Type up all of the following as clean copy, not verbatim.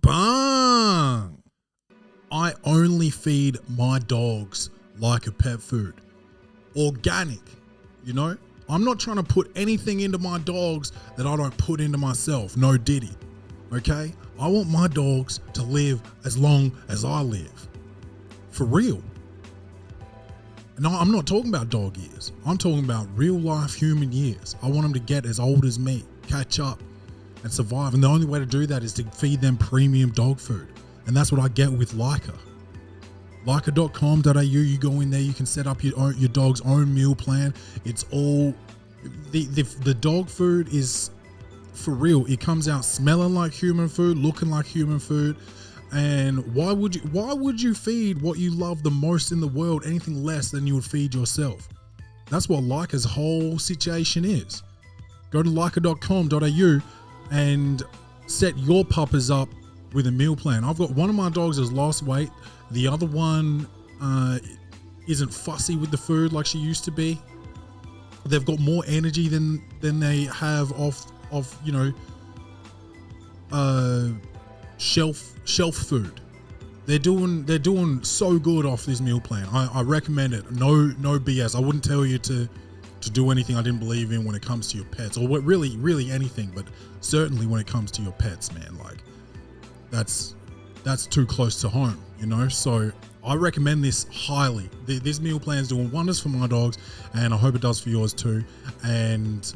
Bung. I only feed my dogs like a pet food. Organic, you know? I'm not trying to put anything into my dogs that I don't put into myself. No Diddy, okay? I want my dogs to live as long as I live. For real. No, I'm not talking about dog years. I'm talking about real life human years. I want them to get as old as me, catch up and survive. And the only way to do that is to feed them premium dog food. And that's what I get with Lyka. Lyka.com.au, you go in there, you can set up your dog's own meal plan. It's all, the dog food is for real. It comes out smelling like human food, looking like human food. And why would you feed what you love the most in the world anything less than you would feed yourself? That's what Lyka's whole situation is. Go to Lyka.com.au and set your puppers up with a meal plan. I've got one of my dogs has lost weight. The other one isn't fussy with the food like she used to be. They've got more energy than they have off you know, shelf food. They're doing so good off this meal plan. I recommend it. No BS. I wouldn't tell you to do anything I didn't believe in when it comes to your pets, or what really anything, but certainly when it comes to your pets, man. Like that's too close to home, you know? So I recommend this highly. This meal plan is doing wonders for my dogs, and I hope it does for yours too. And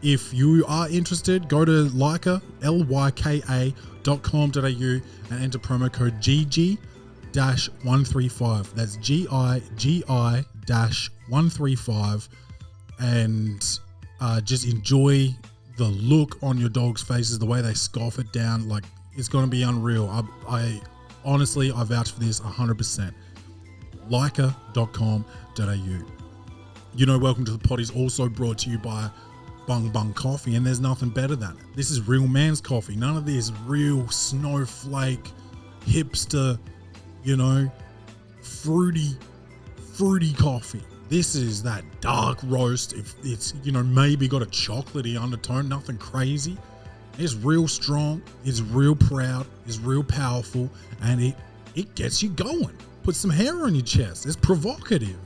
if you are interested, go to Lyka, lyka.com.au, and enter promo code GG-135. That's GIGI-135, and just enjoy the look on your dog's faces, the way they scoff it down. Like, it's going to be unreal. I honestly, I vouch for this 100%. Lyka.com.au. You know, Welcome to the Poddy is also brought to you by Bung Coffee, and there's nothing better than it. This is real man's coffee. None of this real snowflake, hipster, you know, fruity coffee. This is that dark roast. If it's, you know, maybe got a chocolatey undertone, nothing crazy. It's real strong, it's real proud, it's real powerful, and it gets you going. Put some hair on your chest. It's provocative.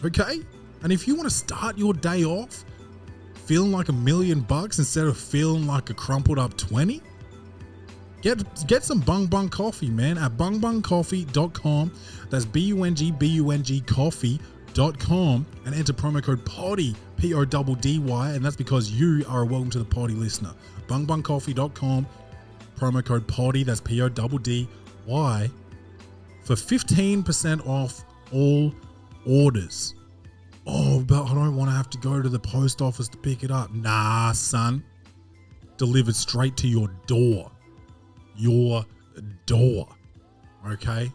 Okay? And if you want to start your day off feeling like $1 million instead of feeling like a crumpled up 20, get some Bung coffee, man, at bungbungcoffee.com. That's BUNG coffee.com, and enter promo code PODDY, PODDY, and that's because you are a Welcome to the Poddy listener. Bungbungcoffee.com, promo code PODDY, that's PODDY, for 15% off all orders. Oh, but I don't want to have to go to the post office to pick it up. Nah, son. Delivered straight to your door. Your door. Okay?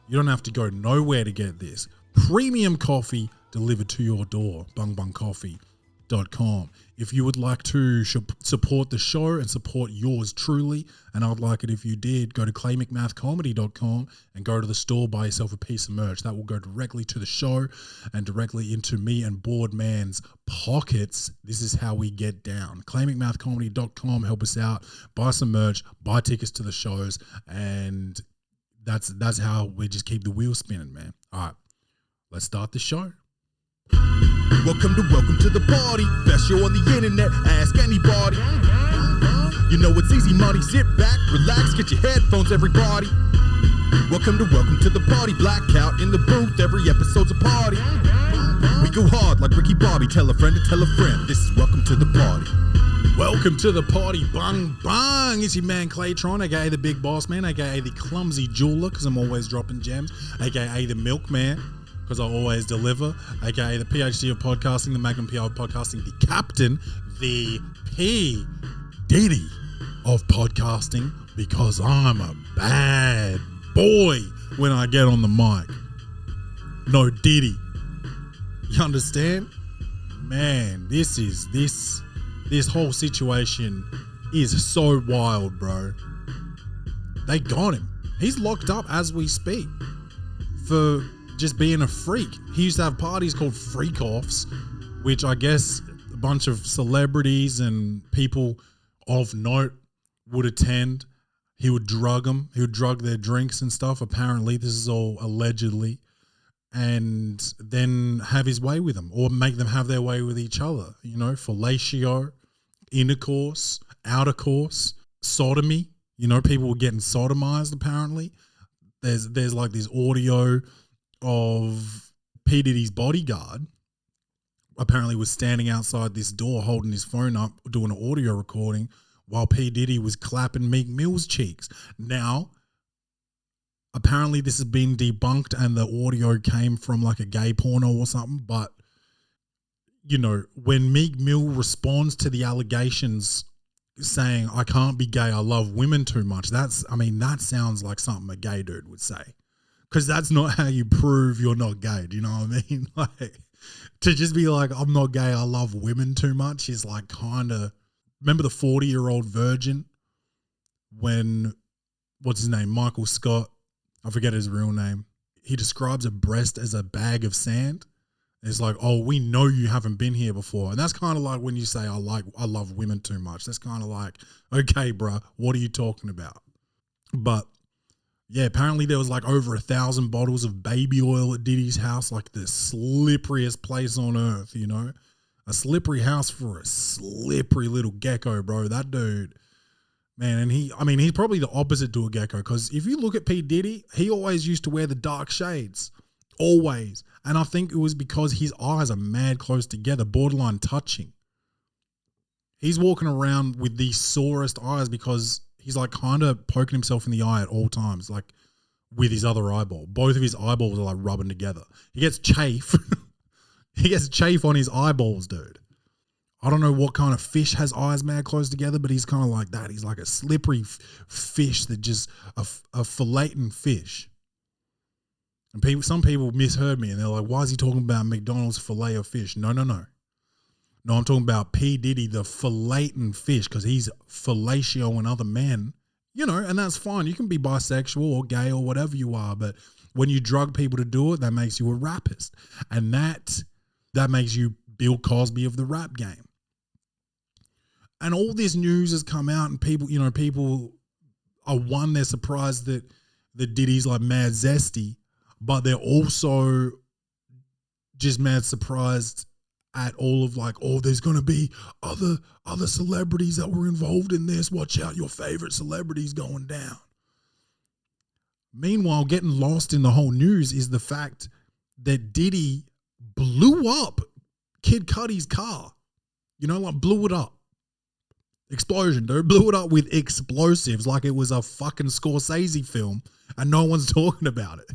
You don't have to go nowhere to get this. Premium coffee delivered to your door. Bungbungcoffee.com. If you would like to support the show and support yours truly, and I'd like it if you did, go to claymcmathcomedy.com and go to the store, buy yourself a piece of merch. That will go directly to the show and directly into me and Bored Man's pockets. This is how we get down. claymcmathcomedy.com, help us out, buy some merch, buy tickets to the shows, and that's how we just keep the wheel spinning, man. All right, let's start the show. Welcome to the party. Best show on the internet. Ask anybody. You know it's easy money. Sit back, relax, get your headphones, everybody. Welcome to the party. Blackout in the booth. Every episode's a party. We go hard like Ricky Bobby. Tell a friend to tell a friend. This is Welcome to the Party. Welcome to the party, Bung. It's your man Claytron, aka the Big Boss Man, aka the Clumsy Jeweler, because I'm always dropping gems, aka the Milkman, because I always deliver, aka the PhD of podcasting, the Magnum PI of podcasting, the Captain, the P Diddy of podcasting, because I'm a bad boy when I get on the mic. No Diddy. You understand? Man, this whole situation is so wild, bro. They got him. He's locked up as we speak for just being a freak. He used to have parties called freak-offs, which I guess a bunch of celebrities and people of note would attend. He would drug them. He would drug their drinks and stuff. Apparently, this is all allegedly. And then have his way with them or make them have their way with each other. You know, fellatio, intercourse, outer course, sodomy. You know, people were getting sodomized apparently. There's like this audio of P Diddy's bodyguard apparently was standing outside this door holding his phone up doing an audio recording while P Diddy was clapping Meek Mill's cheeks. Now, apparently this has been debunked and the audio came from like a gay porno or something. But, you know, when Meek Mill responds to the allegations saying, I can't be gay, I love women too much, that sounds like something a gay dude would say. Because that's not how you prove you're not gay. Do you know what I mean? Like, to just be like, I'm not gay, I love women too much is like kind of, remember the 40-year-old virgin when, what's his name, Michael Scott, I forget his real name. He describes a breast as a bag of sand. It's like, oh, we know you haven't been here before. And that's kind of like when you say, I love women too much. That's kind of like, okay, bruh, what are you talking about? But yeah, apparently there was like over 1,000 bottles of baby oil at Diddy's house, like the slipperiest place on earth, you know? A slippery house for a slippery little gecko, bro. That dude, man, and he's probably the opposite to a gecko because if you look at P. Diddy, he always used to wear the dark shades. Always. And I think it was because his eyes are mad close together, borderline touching. He's walking around with the sorest eyes because he's like kind of poking himself in the eye at all times, like with his other eyeball. Both of his eyeballs are like rubbing together. He gets chafe. He gets chafe on his eyeballs, dude. I don't know what kind of fish has eyes mad close together, but he's kind of like that. He's like a slippery fish that just a filleting fish. And some people misheard me and they're like, why is he talking about McDonald's fillet of fish? No. No, I'm talking about P. Diddy, the filleting fish, because he's fellatioing other men, you know, and that's fine. You can be bisexual or gay or whatever you are, but when you drug people to do it, that makes you a rapist. And that makes you Bill Cosby of the rap game. And all this news has come out and people are they're surprised that Diddy's like mad zesty, but they're also just mad surprised at all of like, oh, there's going to be other celebrities that were involved in this. Watch out, your favorite celebrities going down. Meanwhile, getting lost in the whole news is the fact that Diddy blew up Kid Cudi's car. You know, like blew it up. Explosion, dude. Blew it up with explosives like it was a fucking Scorsese film and no one's talking about it.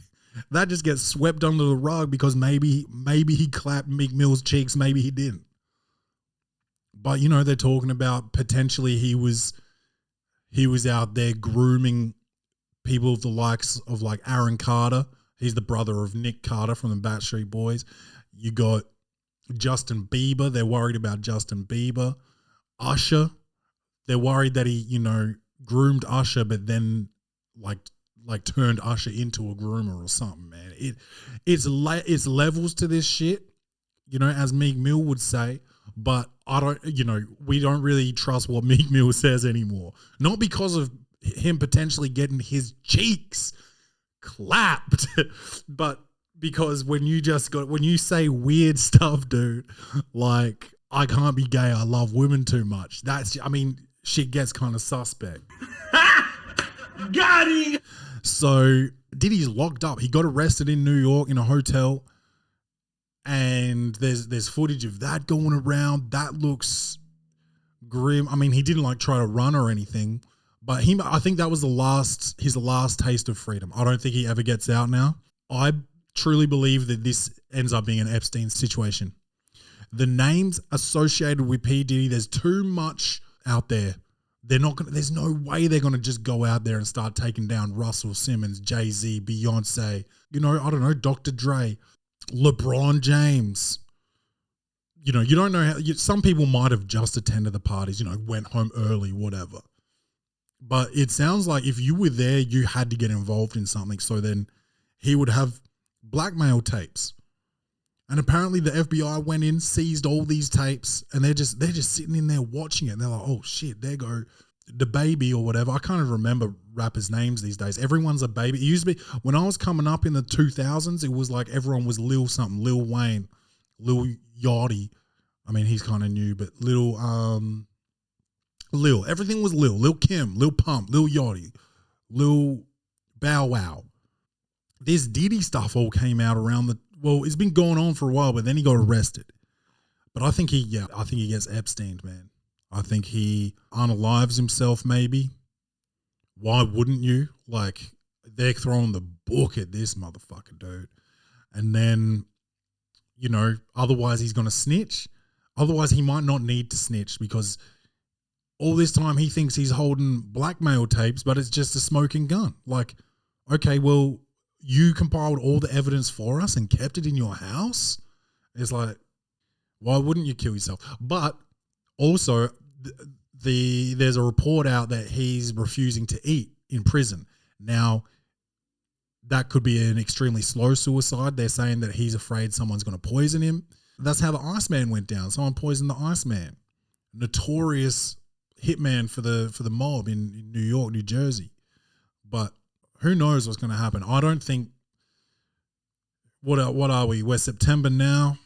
That just gets swept under the rug because maybe he clapped Meek Mill's cheeks, maybe he didn't. But, you know, they're talking about potentially he was out there grooming people of the likes of like Aaron Carter. He's the brother of Nick Carter from the Backstreet Boys. You got Justin Bieber. They're worried about Justin Bieber. Usher. They're worried that he, you know, groomed Usher, but then like turned Usher into a groomer or something, man. It's levels to this shit, you know, as Meek Mill would say, but we don't really trust what Meek Mill says anymore. Not because of him potentially getting his cheeks clapped, but because when you say weird stuff, dude, like, I can't be gay, I love women too much. Shit gets kind of suspect. Got him! So Diddy's locked up. He got arrested in New York in a hotel, and there's footage of that going around. That looks grim. I mean, he didn't like try to run or anything, but I think that was his last taste of freedom. I don't think he ever gets out now. I truly believe that this ends up being an Epstein situation. The names associated with P. Diddy, there's too much out there. There's no way they're going to just go out there and start taking down Russell Simmons, Jay-Z, Beyonce, you know, I don't know, Dr. Dre, LeBron James. You know, you don't know some people might have just attended the parties, you know, went home early, whatever. But it sounds like if you were there, you had to get involved in something. So then he would have blackmail tapes. And apparently the FBI went in, seized all these tapes, and they're just sitting in there watching it. And they're like, oh shit, there go the baby or whatever. I can't even remember rappers' names these days. Everyone's a baby. It used to be when I was coming up in the 2000s, it was like everyone was Lil something, Lil Wayne, Lil Yachty. I mean, he's kind of new, but Lil, everything was Lil Kim, Lil Pump, Lil Yachty, Lil Bow Wow. This Diddy stuff all came out around it's been going on for a while, but then he got arrested. But I think he gets Epsteined, man. I think he unalives himself, maybe. Why wouldn't you? Like, they're throwing the book at this motherfucker, dude. And then, otherwise he's going to snitch. Otherwise he might not need to snitch because all this time he thinks he's holding blackmail tapes, but it's just a smoking gun. Like, okay, well, you compiled all the evidence for us and kept it in your house? It's like, why wouldn't you kill yourself? But also, there's a report out that he's refusing to eat in prison. Now, that could be an extremely slow suicide. They're saying that he's afraid someone's going to poison him. That's how the Iceman went down. Someone poisoned the Iceman. Notorious hitman for the mob in New York, New Jersey. But who knows what's going to happen? I don't think. What are we? We're September now.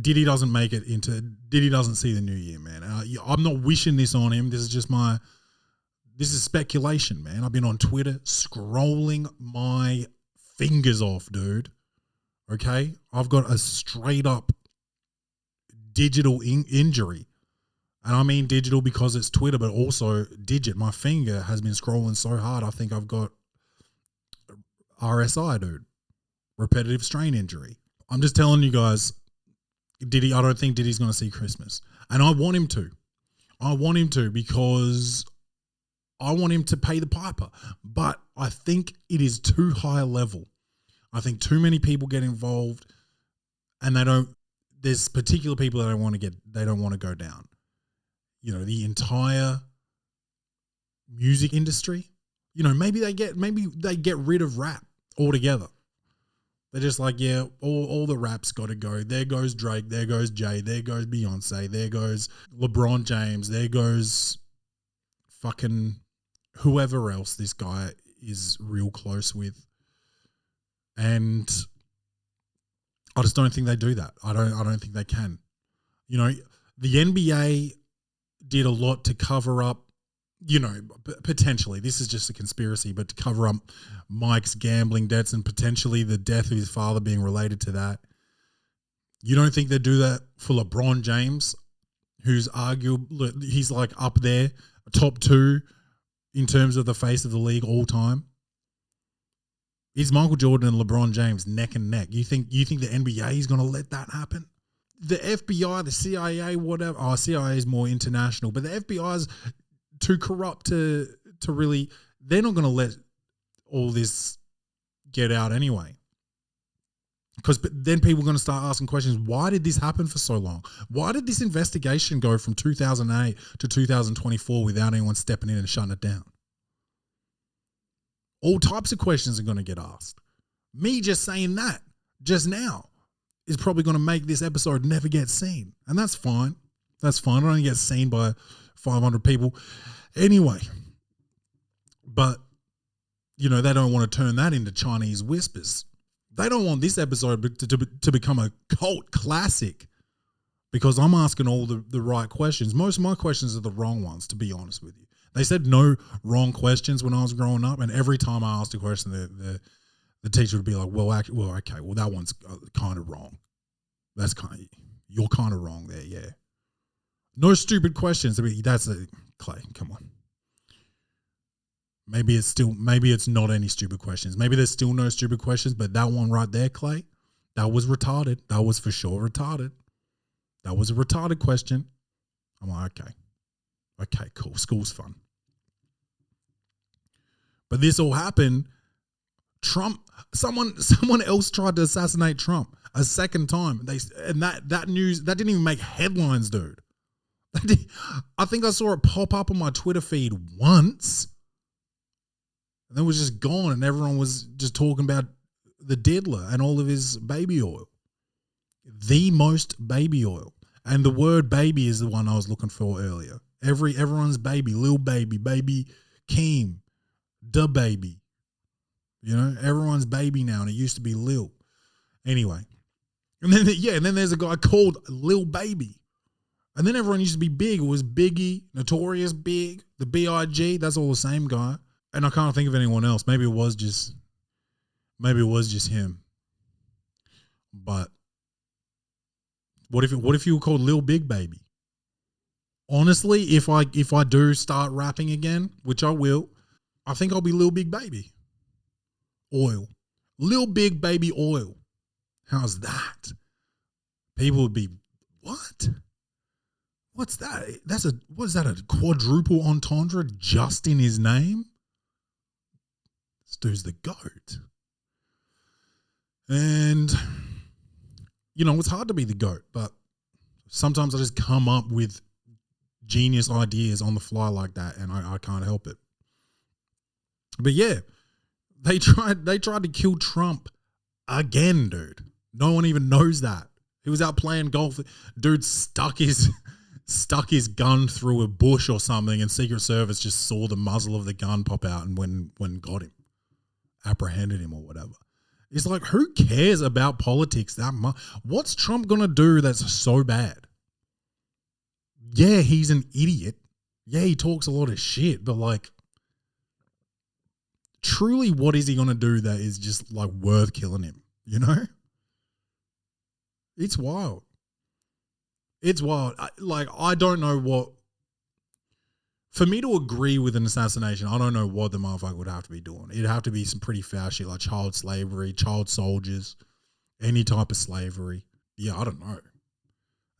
Diddy doesn't make it into. Diddy doesn't see the new year, man. I'm not wishing this on him. This is just this is speculation, man. I've been on Twitter scrolling my fingers off, dude. Okay? I've got a straight up digital injury. And I mean digital because it's Twitter, but also digit. My finger has been scrolling so hard, I think I've got RSI, dude. Repetitive strain injury. I'm just telling you guys, Diddy, I don't think Diddy's going to see Christmas. And I want him to. I want him to because I want him to pay the piper. But I think it is too high a level. I think too many people get involved and there's particular people that they don't want to go down. The entire music industry, maybe they get rid of rap altogether. They're just like, yeah, all the rap's got to go. There goes Drake. There goes Jay. There goes Beyonce. There goes LeBron James. There goes fucking whoever else this guy is real close with. And I just don't think they do that. I don't think they can. The NBA did a lot to cover up, potentially, this is just a conspiracy, but to cover up Mike's gambling debts and potentially the death of his father being related to that. You don't think they do that for LeBron James, who's arguably, he's like up there, top 2 in terms of the face of the league all time? Is Michael Jordan and LeBron James neck and neck? You think the NBA is going to let that happen? The FBI, the CIA, whatever. Oh, CIA is more international, but the FBI is too corrupt to really. They're not going to let all this get out anyway. Because then people are going to start asking questions. Why did this happen for so long? Why did this investigation go from 2008 to 2024 without anyone stepping in and shutting it down? All types of questions are going to get asked. Me just saying that just now is probably going to make this episode never get seen. And that's fine. That's fine. I don't get seen by 500 people anyway. But, they don't want to turn that into Chinese whispers. They don't want this episode to become a cult classic because I'm asking all the right questions. Most of my questions are the wrong ones, to be honest with you. They said no wrong questions when I was growing up, and every time I asked a question, the teacher would be like, okay, that one's kind of wrong. You're kind of wrong there, yeah. No stupid questions. Clay, come on. Maybe it's not any stupid questions. Maybe there's still no stupid questions, but that one right there, Clay, that was retarded. That was for sure retarded. That was a retarded question. I'm like, okay, cool. School's fun. But this all happened. Trump, someone else tried to assassinate Trump a second time. That news, that didn't even make headlines, dude. I think I saw it pop up on my Twitter feed once. And then it was just gone, and everyone was just talking about the diddler and all of his baby oil. The most baby oil. And the word baby is the one I was looking for earlier. Everyone's baby, little baby, baby Keem, the baby. You know, everyone's baby now, and it used to be Lil. Anyway. And then there's a guy called Lil Baby. And then everyone used to be big. It was Biggie, Notorious Big, the B.I.G. That's all the same guy. And I can't think of anyone else. Maybe it was just him. But what if you were called Lil Big Baby? Honestly, if I do start rapping again, which I will, I think I'll be Lil Big Baby. Oil. Lil Big Baby Oil. How's that? People would be, what? What's that? What is that, a quadruple entendre just in his name? This dude's the GOAT. And, you know, it's hard to be the GOAT, but sometimes I just come up with genius ideas on the fly like that, and I can't help it. But yeah, they tried to kill Trump again, dude. No one even knows that. He was out playing golf. Dude stuck his gun through a bush or something, and Secret Service just saw the muzzle of the gun pop out and when got him, apprehended him or whatever. It's like, who cares about politics that much? What's Trump gonna do that's so bad? Yeah, he's an idiot. Yeah, he talks a lot of shit, but like, truly, what is he gonna do that is just like worth killing him? You know? It's wild. It's wild. I don't know what. For me to agree with an assassination, I don't know what the motherfucker would have to be doing. It'd have to be some pretty foul shit like child slavery, child soldiers, any type of slavery. Yeah, I don't know.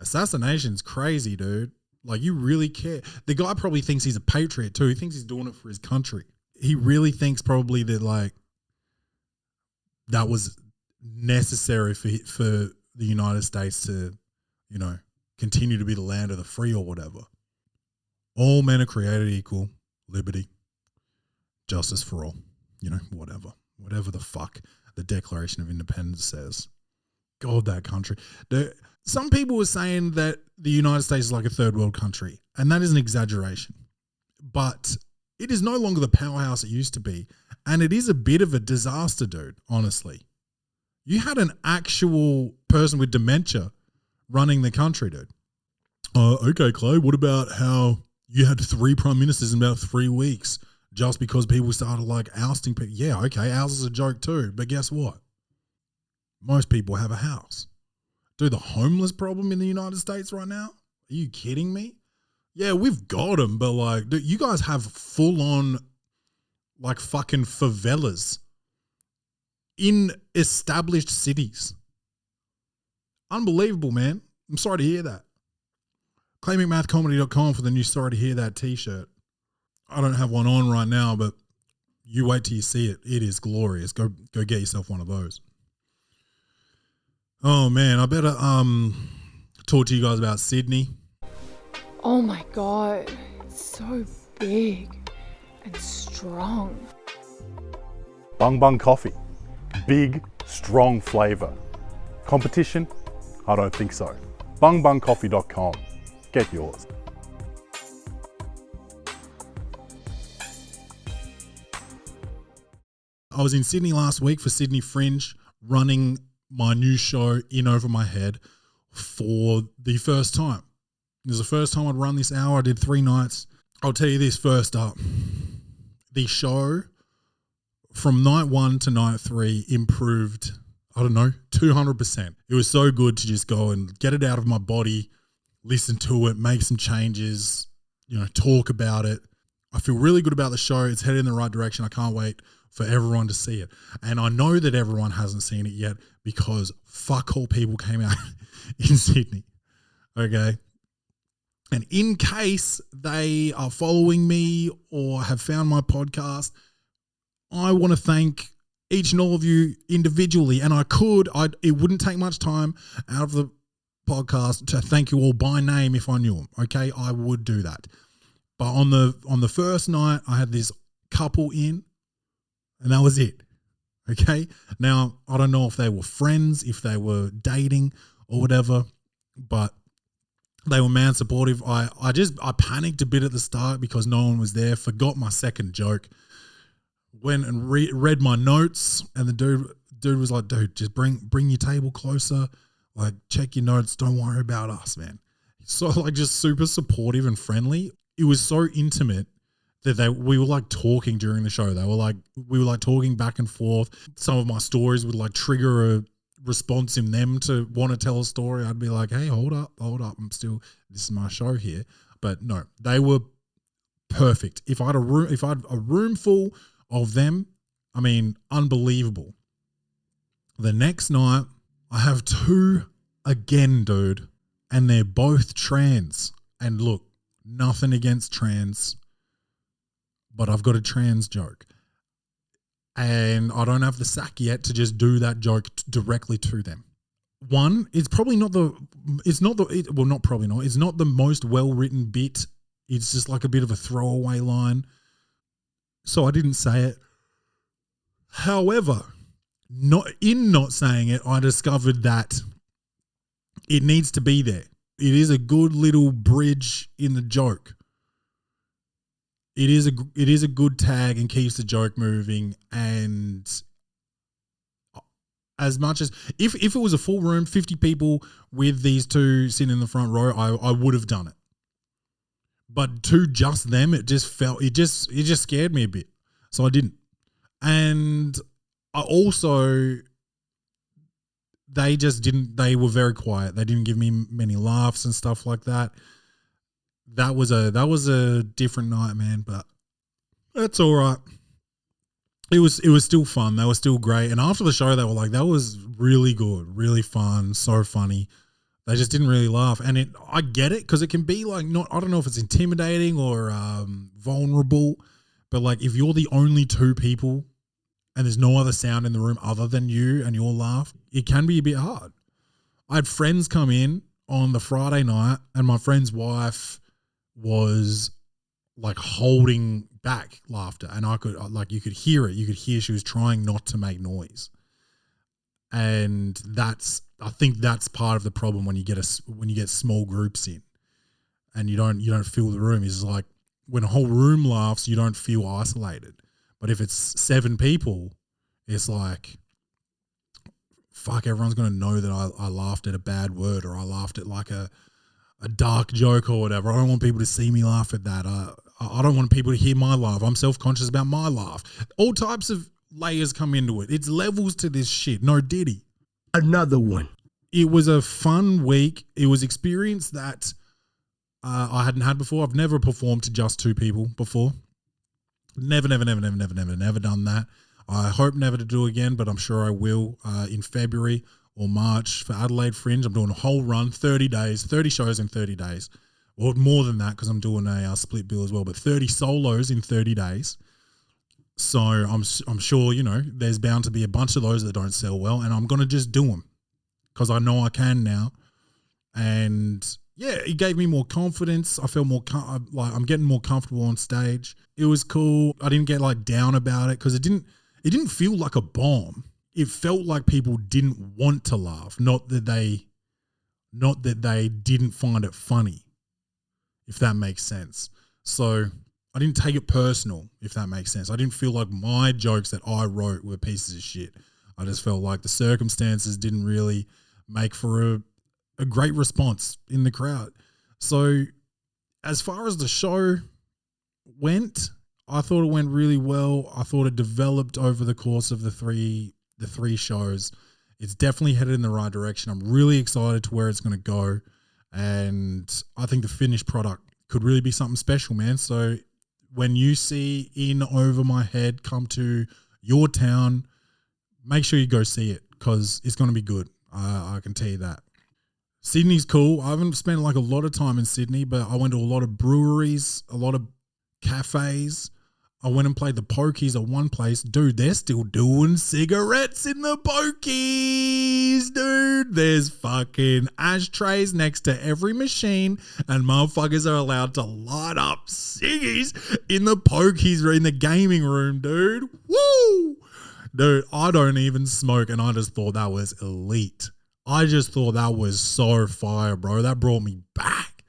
Assassination's crazy, dude. Like, you really care. The guy probably thinks he's a patriot too. He thinks he's doing it for his country. He really thinks probably that like that was necessary for the United States to, you know, continue to be the land of the free or whatever. All men are created equal, liberty, justice for all, you know, whatever the fuck the Declaration of Independence says. God, that country. Some people were saying that the United States is like a third world country, and that is an exaggeration. But it is no longer the powerhouse it used to be, and it is a bit of a disaster, dude, honestly. You had an actual person with dementia running the country, dude. Okay, Clay, what about how you had 3 prime ministers in about 3 weeks just because people started like ousting people? Yeah, okay, ours is a joke too, but guess what? Most people have a house. Dude, the homeless problem in the United States right now? Are you kidding me? Yeah, we've got them, but like, dude, you guys have full on like fucking favelas in established cities. Unbelievable, man. I'm sorry to hear that. ClayMcMathComedy.com for the new Sorry to Hear That t-shirt. I don't have one on right now, but you wait till you see it. It is glorious. Go get yourself one of those. Oh man, I better talk to you guys about Sydney. Oh my God, it's so big and strong. Bung coffee. Big, strong flavour. Competition? I don't think so. BungBungCoffee.com. Get yours. I was in Sydney last week for Sydney Fringe, running my new show In Over My Head for the first time. It was the first time I'd run this hour. I did 3 nights. I'll tell you this first up. The show from night 1 to night 3 improved, I don't know, 200%. It was so good to just go and get it out of my body, listen to it, make some changes, you know, talk about it. I feel really good about the show. It's headed in the right direction. I can't wait for everyone to see it. And I know that everyone hasn't seen it yet because fuck all people came out in Sydney. Okay. And in case they are following me or have found my podcast, I want to thank each and all of you individually. And it wouldn't take much time out of the podcast to thank you all by name if I knew them. Okay. I would do that. But on the first night, I had this couple in, and that was it. Okay. Now, I don't know if they were friends, if they were dating or whatever, but They were man supportive. I panicked a bit at the start because no one was there. Forgot my second joke. Went and read my notes, and the dude was like, "Dude, just bring your table closer. Like, check your notes. Don't worry about us, man." So like, just super supportive and friendly. It was so intimate that we were like talking during the show. We were like talking back and forth. Some of my stories would like trigger a response in them to want to tell a story. I'd be like, "Hey, hold up. This is my show here." But no, they were perfect. If I had a room full of them, I mean, unbelievable. The next night, I have 2 again, dude, and they're both trans. And look, nothing against trans, but I've got a trans joke. And I don't have the sack yet to just do that joke directly to them. One, it's not the most well-written bit. It's just like a bit of a throwaway line. So I didn't say it. However, not saying it, I discovered that it needs to be there. It is a good little bridge in the joke. It is a good tag and keeps the joke moving. And as much as if it was a full room, 50 people with these 2 sitting in the front row, I would have done it. But to just them, it just scared me a bit. So I didn't. And I also, they were very quiet. They didn't give me many laughs and stuff like that. That was a different night, man, but that's all right. It was still fun. They were still great. And after the show, they were like, "That was really good, really fun, so funny." They just didn't really laugh. And I get it, because it can be like, I don't know if it's intimidating or vulnerable, but like if you're the only 2 people and there's no other sound in the room other than you and your laugh, it can be a bit hard. I had friends come in on the Friday night, and my friend's wife was like holding back laughter, and you could hear it. You could hear she was trying not to make noise. And I think that's part of the problem when you get small groups in, and you don't fill the room. Is like when a whole room laughs, you don't feel isolated. But if it's 7 people, it's like, fuck, everyone's gonna know that I laughed at a bad word, or I laughed at like a dark joke or whatever. I don't want people to see me laugh at that. I don't want people to hear my laugh. I'm self-conscious about my laugh. All types of layers come into it. It's levels to this shit. No Diddy. Another one. It was a fun week. It was experience that I hadn't had before. I've never performed to just 2 people before. Never done that. I hope never to do again, but I'm sure I will in February or March for Adelaide Fringe. I'm doing a whole run, 30 days, 30 shows in 30 days. Or more than that, because I'm doing a split bill as well, but 30 solos in 30 days. So I'm sure, there's bound to be a bunch of those that don't sell well, and I'm going to just do them because I know I can now. And yeah, it gave me more confidence. I felt more I'm getting more comfortable on stage. It was cool. I didn't get like down about it because it didn't feel like a bomb. It felt like people didn't want to laugh, not that they didn't find it funny, if that makes sense. So I didn't take it personal, if that makes sense. I didn't feel like my jokes that I wrote were pieces of shit. I just felt like the circumstances didn't really make for a great response in the crowd. So as far as the show went, I thought it went really well. I thought it developed over the course of the three shows. It's definitely headed in the right direction. I'm really excited to where it's going to go. And I think the finished product could really be something special, man. So when you see In Over My Head come to your town, make sure you go see it because it's going to be good. I can tell you that. Sydney's cool. I haven't spent like a lot of time in Sydney, but I went to a lot of breweries, a lot of cafes. I went and played the pokies at one place. Dude, they're still doing cigarettes in the pokies, dude. There's fucking ashtrays next to every machine and motherfuckers are allowed to light up ciggies in the pokies or in the gaming room, dude. Woo! Dude, I don't even smoke and I just thought that was elite. I just thought that was so fire, bro. That brought me back.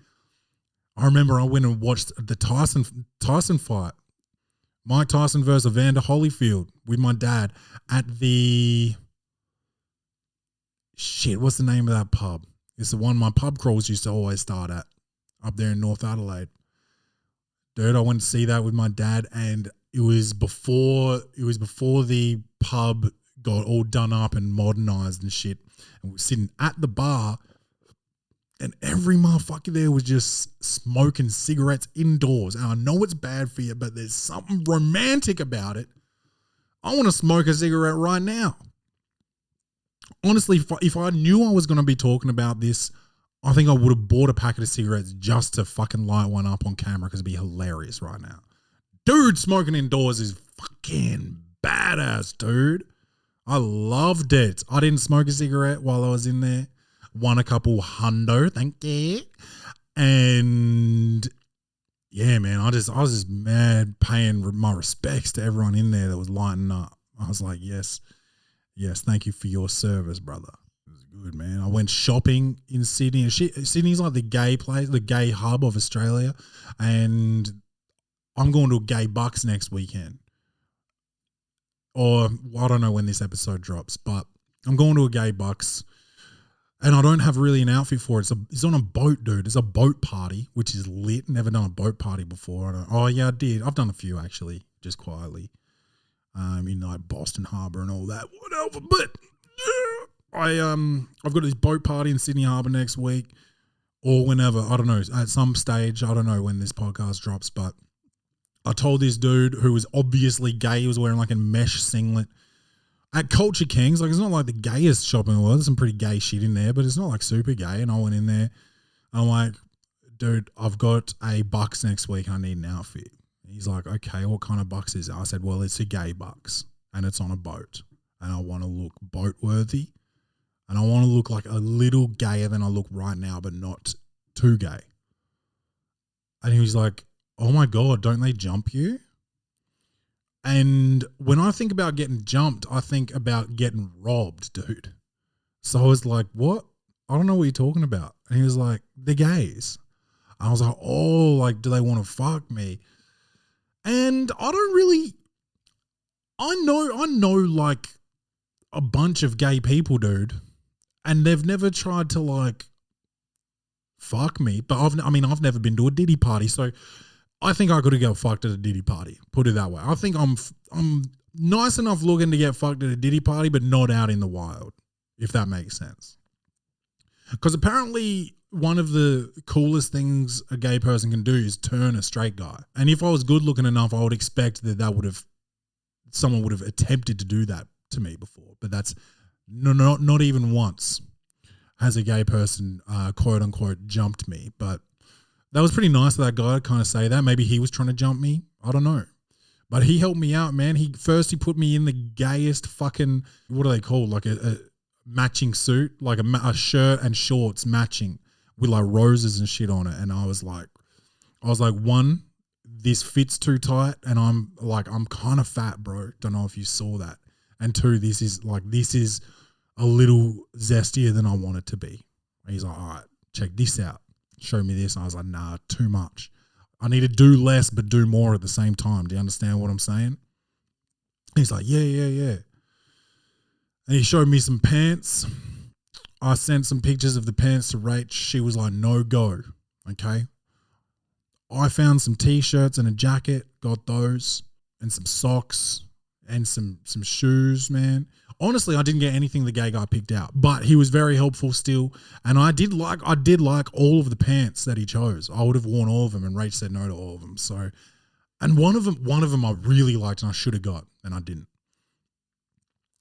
I remember I went and watched the Tyson fight. Mike Tyson versus Evander Holyfield with my dad at the what's the name of that pub? It's the one my pub crawls used to always start at up there in North Adelaide. Dude, I went to see that with my dad, and it was before the pub got all done up and modernized and shit. And we're sitting at the bar, and every motherfucker there was just smoking cigarettes indoors. And I know it's bad for you, but there's something romantic about it. I want to smoke a cigarette right now. Honestly, if I knew I was going to be talking about this, I think I would have bought a packet of cigarettes just to fucking light one up on camera because it'd be hilarious right now. Dude, smoking indoors is fucking badass, dude. I loved it. I didn't smoke a cigarette while I was in there. Won a couple hundo, thank you. And yeah, man, I was just mad paying my respects to everyone in there that was lighting up. I was like, yes, thank you for your service, brother. It was good, man. I went shopping in Sydney, and Sydney's like the gay place, the gay hub of Australia, and I'm going to a gay bucks next weekend. Or I don't know when this episode drops, but I'm going to a gay bucks. And I don't have really an outfit for it. It's on a boat, dude. It's a boat party, which is lit. Never done a boat party before. I did. I've done a few, actually, just quietly. In like Boston Harbour and all that, whatever. But I've got this boat party in Sydney Harbour next week, or whenever. I don't know. At some stage, I don't know when this podcast drops, but I told this dude who was obviously gay. He was wearing like a mesh singlet. At Culture Kings, like it's not like the gayest shop in the world. There's some pretty gay shit in there, but it's not like super gay. And I went in there. I'm like, dude, I've got a bucks next week. I need an outfit. And he's like, okay, what kind of bucks is it? I said, well, it's a gay bucks and it's on a boat. And I want to look boat worthy. And I want to look like a little gayer than I look right now, but not too gay. And he was like, oh my God, don't they jump you? And when I think about getting jumped, I think about getting robbed, dude. So I was like, what? I don't know what you're talking about. And he was like, they're gays. I was like, oh, like, do they want to fuck me? And I know like a bunch of gay people, dude. And they've never tried to like fuck me. But I've never been to a Diddy party. So I think I could have got fucked at a Diddy party. Put it that way. I think I'm nice enough looking to get fucked at a Diddy party, but not out in the wild, if that makes sense. Because apparently one of the coolest things a gay person can do is turn a straight guy. And if I was good looking enough, I would expect that someone would have attempted to do that to me before. But that's not even once has a gay person quote unquote jumped me. But that was pretty nice of that guy to kind of say that. Maybe he was trying to jump me. I don't know. But he helped me out, man. He put me in the gayest fucking, what are they called? Like a matching suit, like a shirt and shorts matching with like roses and shit on it. And I was like, one, this fits too tight. And I'm kind of fat, bro. Don't know if you saw that. And two, this is a little zestier than I want it to be. And he's like, all right, check this out. Show me this. And I was like, nah, too much. I need to do less but do more at the same time. Do you understand what I'm saying? He's like, yeah. And he showed me some pants. I sent some pictures of the pants to Rach. She was like, no go. Okay. I found some t-shirts and a jacket, got those, and some socks and some shoes, man. Honestly, I didn't get anything the gay guy picked out, but he was very helpful still. And I did like all of the pants that he chose. I would have worn all of them, and Rach said no to all of them. So, and one of them I really liked and I should have got, and I didn't.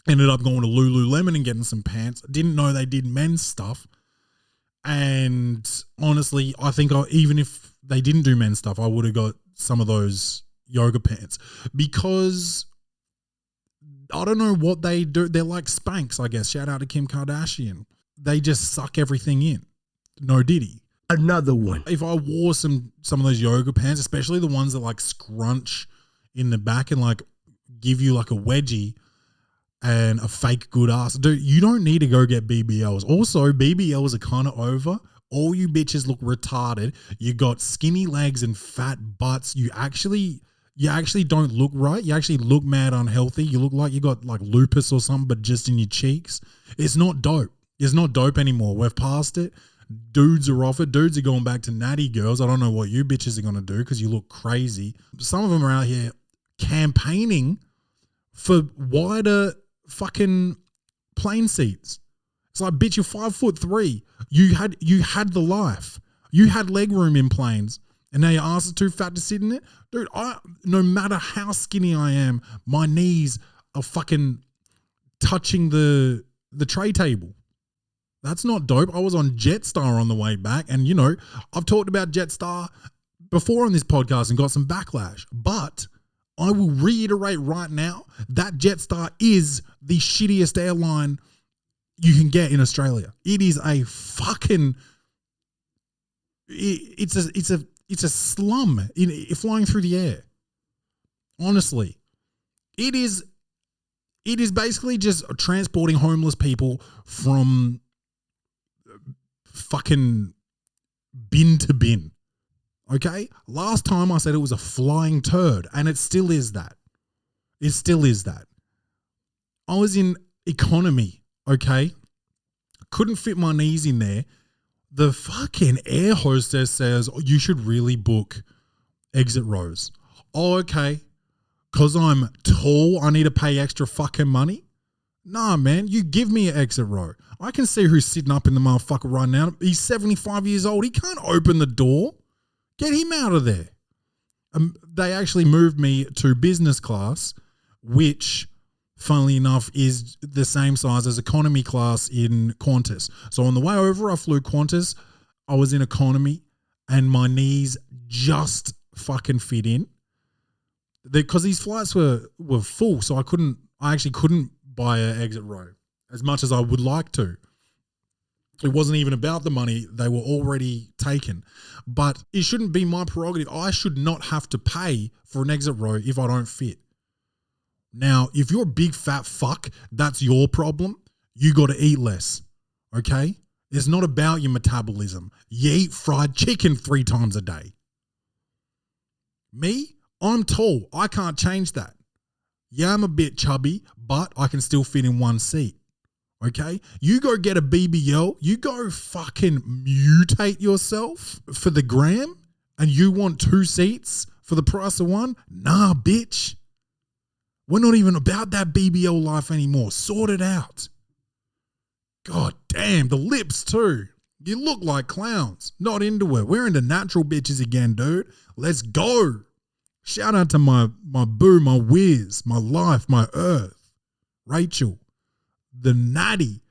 Ended up going to Lululemon and getting some pants. Didn't know they did men's stuff. And honestly, I think even if they didn't do men's stuff, I would have got some of those yoga pants because I don't know what they do. They're like Spanx, I guess. Shout out to Kim Kardashian. They just suck everything in. No Diddy. Another one. If I wore some of those yoga pants, especially the ones that like scrunch in the back and like give you like a wedgie and a fake good ass. Dude, you don't need to go get BBLs. Also, BBLs are kind of over. All you bitches look retarded. You got skinny legs and fat butts. You actually don't look right. You actually look mad unhealthy. You look like you got like lupus or something, but just in your cheeks. It's not dope. It's not dope anymore. We've passed it. Dudes are off it. Dudes are going back to natty girls. I don't know what you bitches are going to do because you look crazy. Some of them are out here campaigning for wider fucking plane seats. It's like, bitch, you're 5'3". You had the life. You had leg room in planes, and now your ass is too fat to sit in it. Dude, no matter how skinny I am, my knees are fucking touching the tray table. That's not dope. I was on Jetstar on the way back, and I've talked about Jetstar before on this podcast and got some backlash, but I will reiterate right now that Jetstar is the shittiest airline you can get in Australia. It is a fucking it's a slum flying through the air. Honestly, it is basically just transporting homeless people from fucking bin to bin. Okay? Last time I said it was a flying turd, and it still is that. It still is that. I was in economy, okay? Couldn't fit my knees in there. The fucking air hostess says, you should really book exit rows. Oh, okay. Because I'm tall, I need to pay extra fucking money? Nah, man, you give me an exit row. I can see who's sitting up in the motherfucker right now. He's 75 years old. He can't open the door. Get him out of there. They actually moved me to business class, which, funnily enough, is the same size as economy class in Qantas. So on the way over, I flew Qantas. I was in economy, and my knees just fucking fit in. Because these flights were full, so I actually couldn't buy an exit row as much as I would like to. It wasn't even about the money. They were already taken. But it shouldn't be my prerogative. I should not have to pay for an exit row if I don't fit. Now, if you're a big fat fuck, that's your problem. You got to eat less, okay? It's not about your metabolism. You eat fried chicken 3 times a day. Me, I'm tall. I can't change that. Yeah, I'm a bit chubby, but I can still fit in one seat. Okay? You go get a BBL, you go fucking mutate yourself for the gram, and you want 2 seats for the price of 1? Nah, bitch. We're not even about that BBL life anymore. Sort it out. God damn, the lips too. You look like clowns. Not into it. We're into natural bitches again, dude. Let's go. Shout out to my boo, my whiz, my life, my earth, Rachel. The natty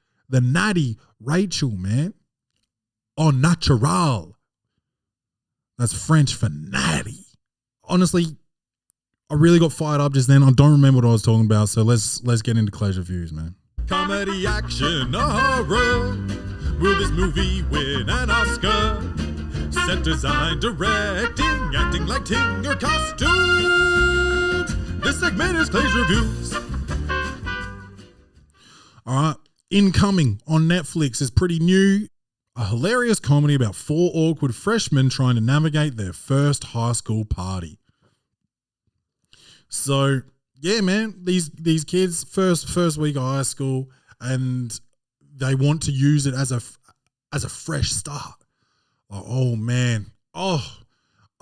Rachel, man. Au natural. That's French for natty. Honestly, I really got fired up just then. I don't remember what I was talking about, so let's get into Closure Views, man. Comedy, action, horror. Will this movie win an Oscar? Set design, directing, acting like Ting or costumes. This segment is Closure Reviews. All right, incoming on Netflix is pretty new. A hilarious comedy about 4 awkward freshmen trying to navigate their first high school party. So, yeah, man, these kids first week of high school, and they want to use it as a fresh start. Oh man, I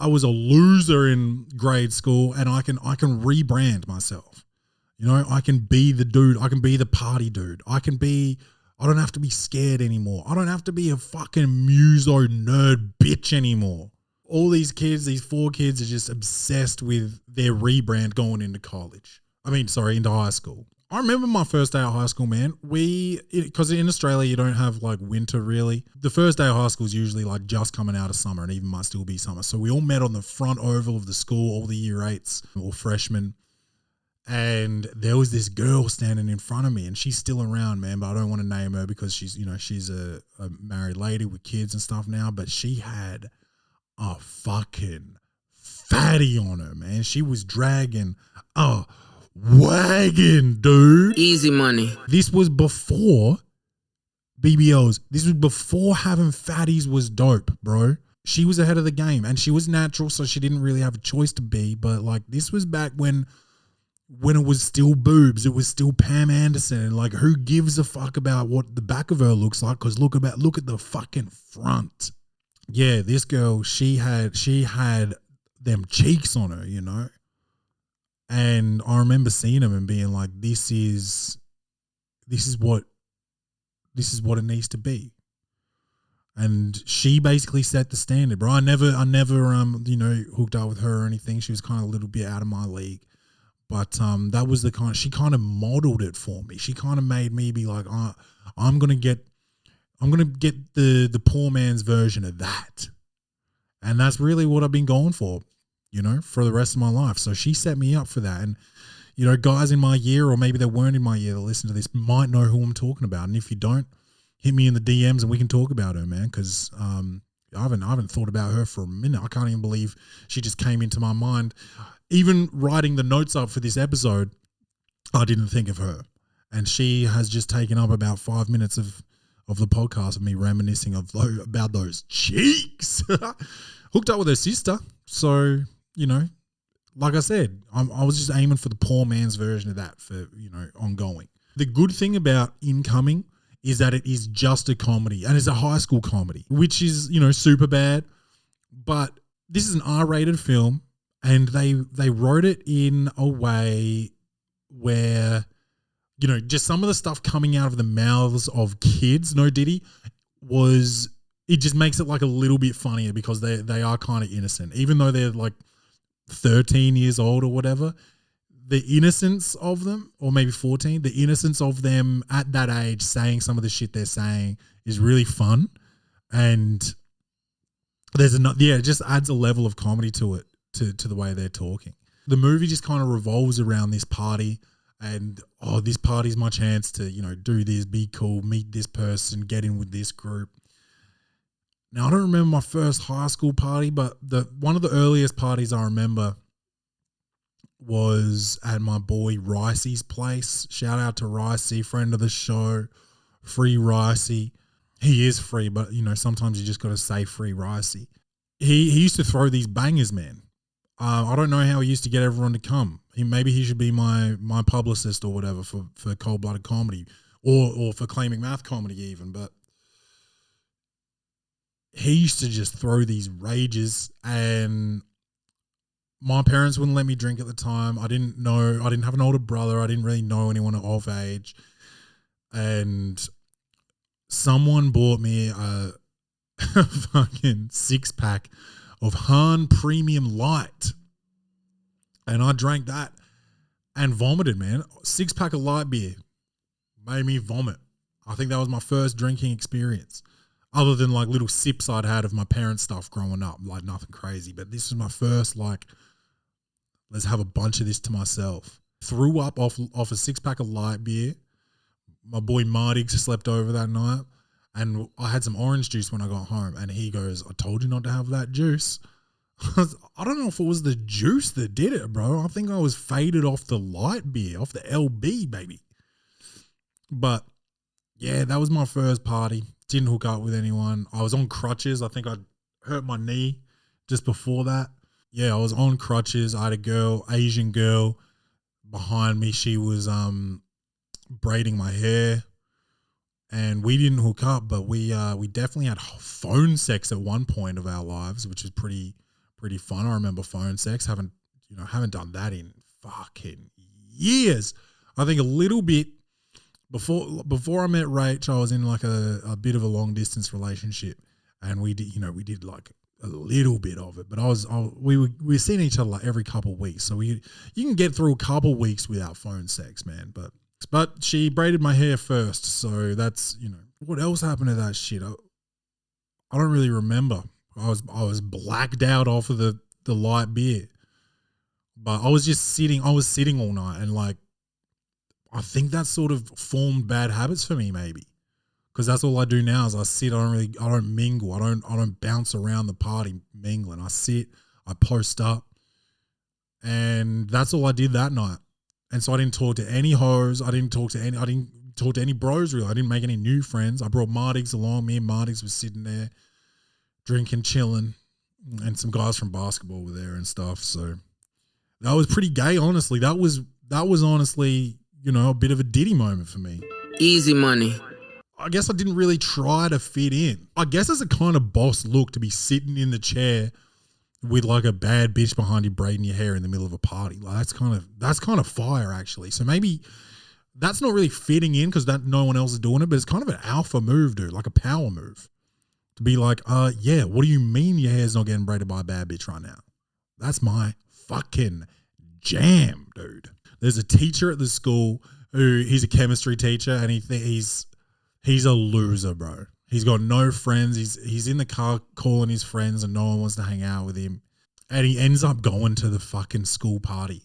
was a loser in grade school, and I can rebrand myself. I can be the dude. I can be the party dude. I don't have to be scared anymore. I don't have to be a fucking muso nerd bitch anymore. All these kids, these 4 kids, are just obsessed with their rebrand going into into high school. I remember my first day of high school, man. Because in Australia, you don't have like winter really. The first day of high school is usually like just coming out of summer, and even might still be summer. So we all met on the front oval of the school, all the year 8s or freshmen. And there was this girl standing in front of me, and she's still around, man, but I don't want to name her because she's a married lady with kids and stuff now, but she had a fucking fatty on her, man. She was dragging a wagon, dude. Easy money. This was before BBLs. This was before having fatties was dope, bro. She was ahead of the game, and she was natural, so she didn't really have a choice to be. But like, this was back when it was still boobs, it was still Pam Anderson, and like, who gives a fuck about what the back of her looks like? Because look at the fucking front. Yeah, this girl, she had them cheeks on her, you know. And I remember seeing them and being like, this is what it needs to be. And she basically set the standard, bro. I never hooked up with her or anything. She was kind of a little bit out of my league. But that was she kind of modeled it for me. She kind of made me be like, I'm gonna get the poor man's version of that. And that's really what I've been going for, you know, for the rest of my life. So she set me up for that. And, you know, guys in my year, or maybe they weren't in my year that listen to this, might know who I'm talking about. And if you don't, hit me in the DMs and we can talk about her, man. Because I haven't thought about her for a minute. I can't even believe she just came into my mind. Even writing the notes up for this episode, I didn't think of her. And she has just taken up about 5 minutes of the podcast of me reminiscing about those cheeks. Hooked up with her sister. So, you know, like I said, I was just aiming for the poor man's version of that for, you know, ongoing. The good thing about Incoming is that it is just a comedy, and it's a high school comedy, which is, you know, super bad. But this is an R-rated film, and they wrote it in a way where, you know, just some of the stuff coming out of the mouths of kids, no Diddy, it just makes it like a little bit funnier because they are kind of innocent. Even though they're like 13 years old or whatever, the innocence of them, or maybe 14, the innocence of them at that age saying some of the shit they're saying is really fun. And it just adds a level of comedy to it, to the way they're talking. The movie just kind of revolves around this party, and this party's my chance to, you know, do this, be cool, meet this person, get in with this group. Now, I don't remember my first high school party, but one of the earliest parties I remember was at my boy Ricey's place. Shout out to Ricey, friend of the show, free Ricey. He is free, but, you know, sometimes you just got to say free Ricey. He used to throw these bangers, man. I don't know how he used to get everyone to come. Maybe he should be my publicist or whatever for Cold Blooded Comedy, or for Claiming Math Comedy even. But he used to just throw these rages, and my parents wouldn't let me drink at the time. I didn't have an older brother. I didn't really know anyone of age. And someone bought me a fucking 6-pack of Han Premium Light. And I drank that and vomited, man. 6-pack of light beer made me vomit. I think that was my first drinking experience, other than like little sips I'd had of my parents' stuff growing up, like nothing crazy. But this was my first, like, let's have a bunch of this to myself. Threw up off a 6-pack of light beer. My boy Marty slept over that night, and I had some orange juice when I got home, and he goes, I told you not to have that juice. I don't know if it was the juice that did it, bro. I think I was faded off the light beer, off the LB, baby. But yeah, that was my first party. Didn't hook up with anyone. I was on crutches. I think I hurt my knee just before that. Yeah, I was on crutches. I had a girl, Asian girl, behind me. She was braiding my hair, and we didn't hook up, but we definitely had phone sex at one point of our lives, which is pretty fun. I remember phone sex. Haven't done that in fucking years. I think a little bit before I met Rach, I was in like a bit of a long distance relationship, and we did like a little bit of it, but we were seeing each other like every couple of weeks. So you can get through a couple of weeks without phone sex, man. But she braided my hair first, so that's, you know, what else happened to that shit? I don't really remember. I was blacked out off of the light beer, but I was sitting all night, and like, I think that sort of formed bad habits for me, maybe. Because that's all I do now is I sit. I don't mingle. I don't bounce around the party mingling. I sit. I post up, and that's all I did that night. And so I didn't talk to any hoes. I didn't talk to any bros really. I didn't make any new friends. I brought Martix along. Me and Martix was sitting there drinking, chilling, and some guys from basketball were there and stuff. So that was pretty gay, honestly. That was honestly, a bit of a Diddy moment for me. Easy money. I guess I didn't really try to fit in. I guess it's a kind of boss look to be sitting in the chair with like a bad bitch behind you braiding your hair in the middle of a party. Like that's kind of fire actually. So maybe that's not really fitting in because no one else is doing it, but it's kind of an alpha move, dude, like a power move. To be like, yeah, what do you mean your hair's not getting braided by a bad bitch right now? That's my fucking jam, dude. There's a teacher at the school he's a chemistry teacher and he's a loser, bro. He's got no friends. He's in the car calling his friends and no one wants to hang out with him. And he ends up going to the fucking school party.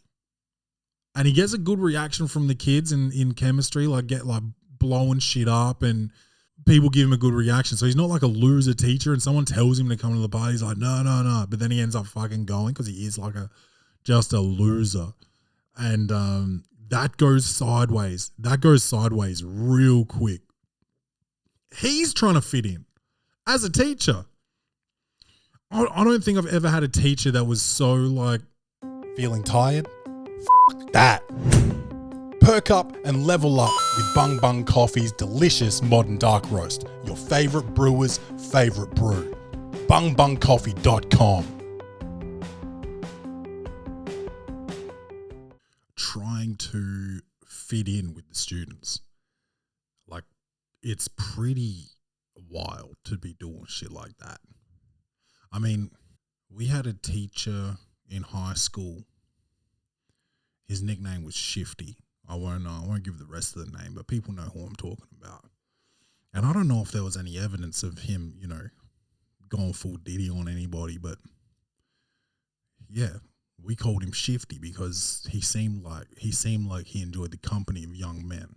And he gets a good reaction from the kids in chemistry, like blowing shit up and people give him a good reaction. So he's not like a loser teacher and someone tells him to come to the party. He's like, no. But then he ends up fucking going because he is like just a loser. And that goes sideways. That goes sideways real quick. He's trying to fit in as a teacher. I don't think I've ever had a teacher that was so like, feeling tired? F that. Perk up and level up with Bung Coffee's delicious modern dark roast. Your favorite brewer's favorite brew. bungbungcoffee.com. Trying to fit in with the students. Like, it's pretty wild to be doing shit like that. I mean, we had a teacher in high school. His nickname was Shifty. I won't give the rest of the name, but people know who I'm talking about. And I don't know if there was any evidence of him, going full Diddy on anybody, but yeah, we called him Shifty because he seemed like he enjoyed the company of young men.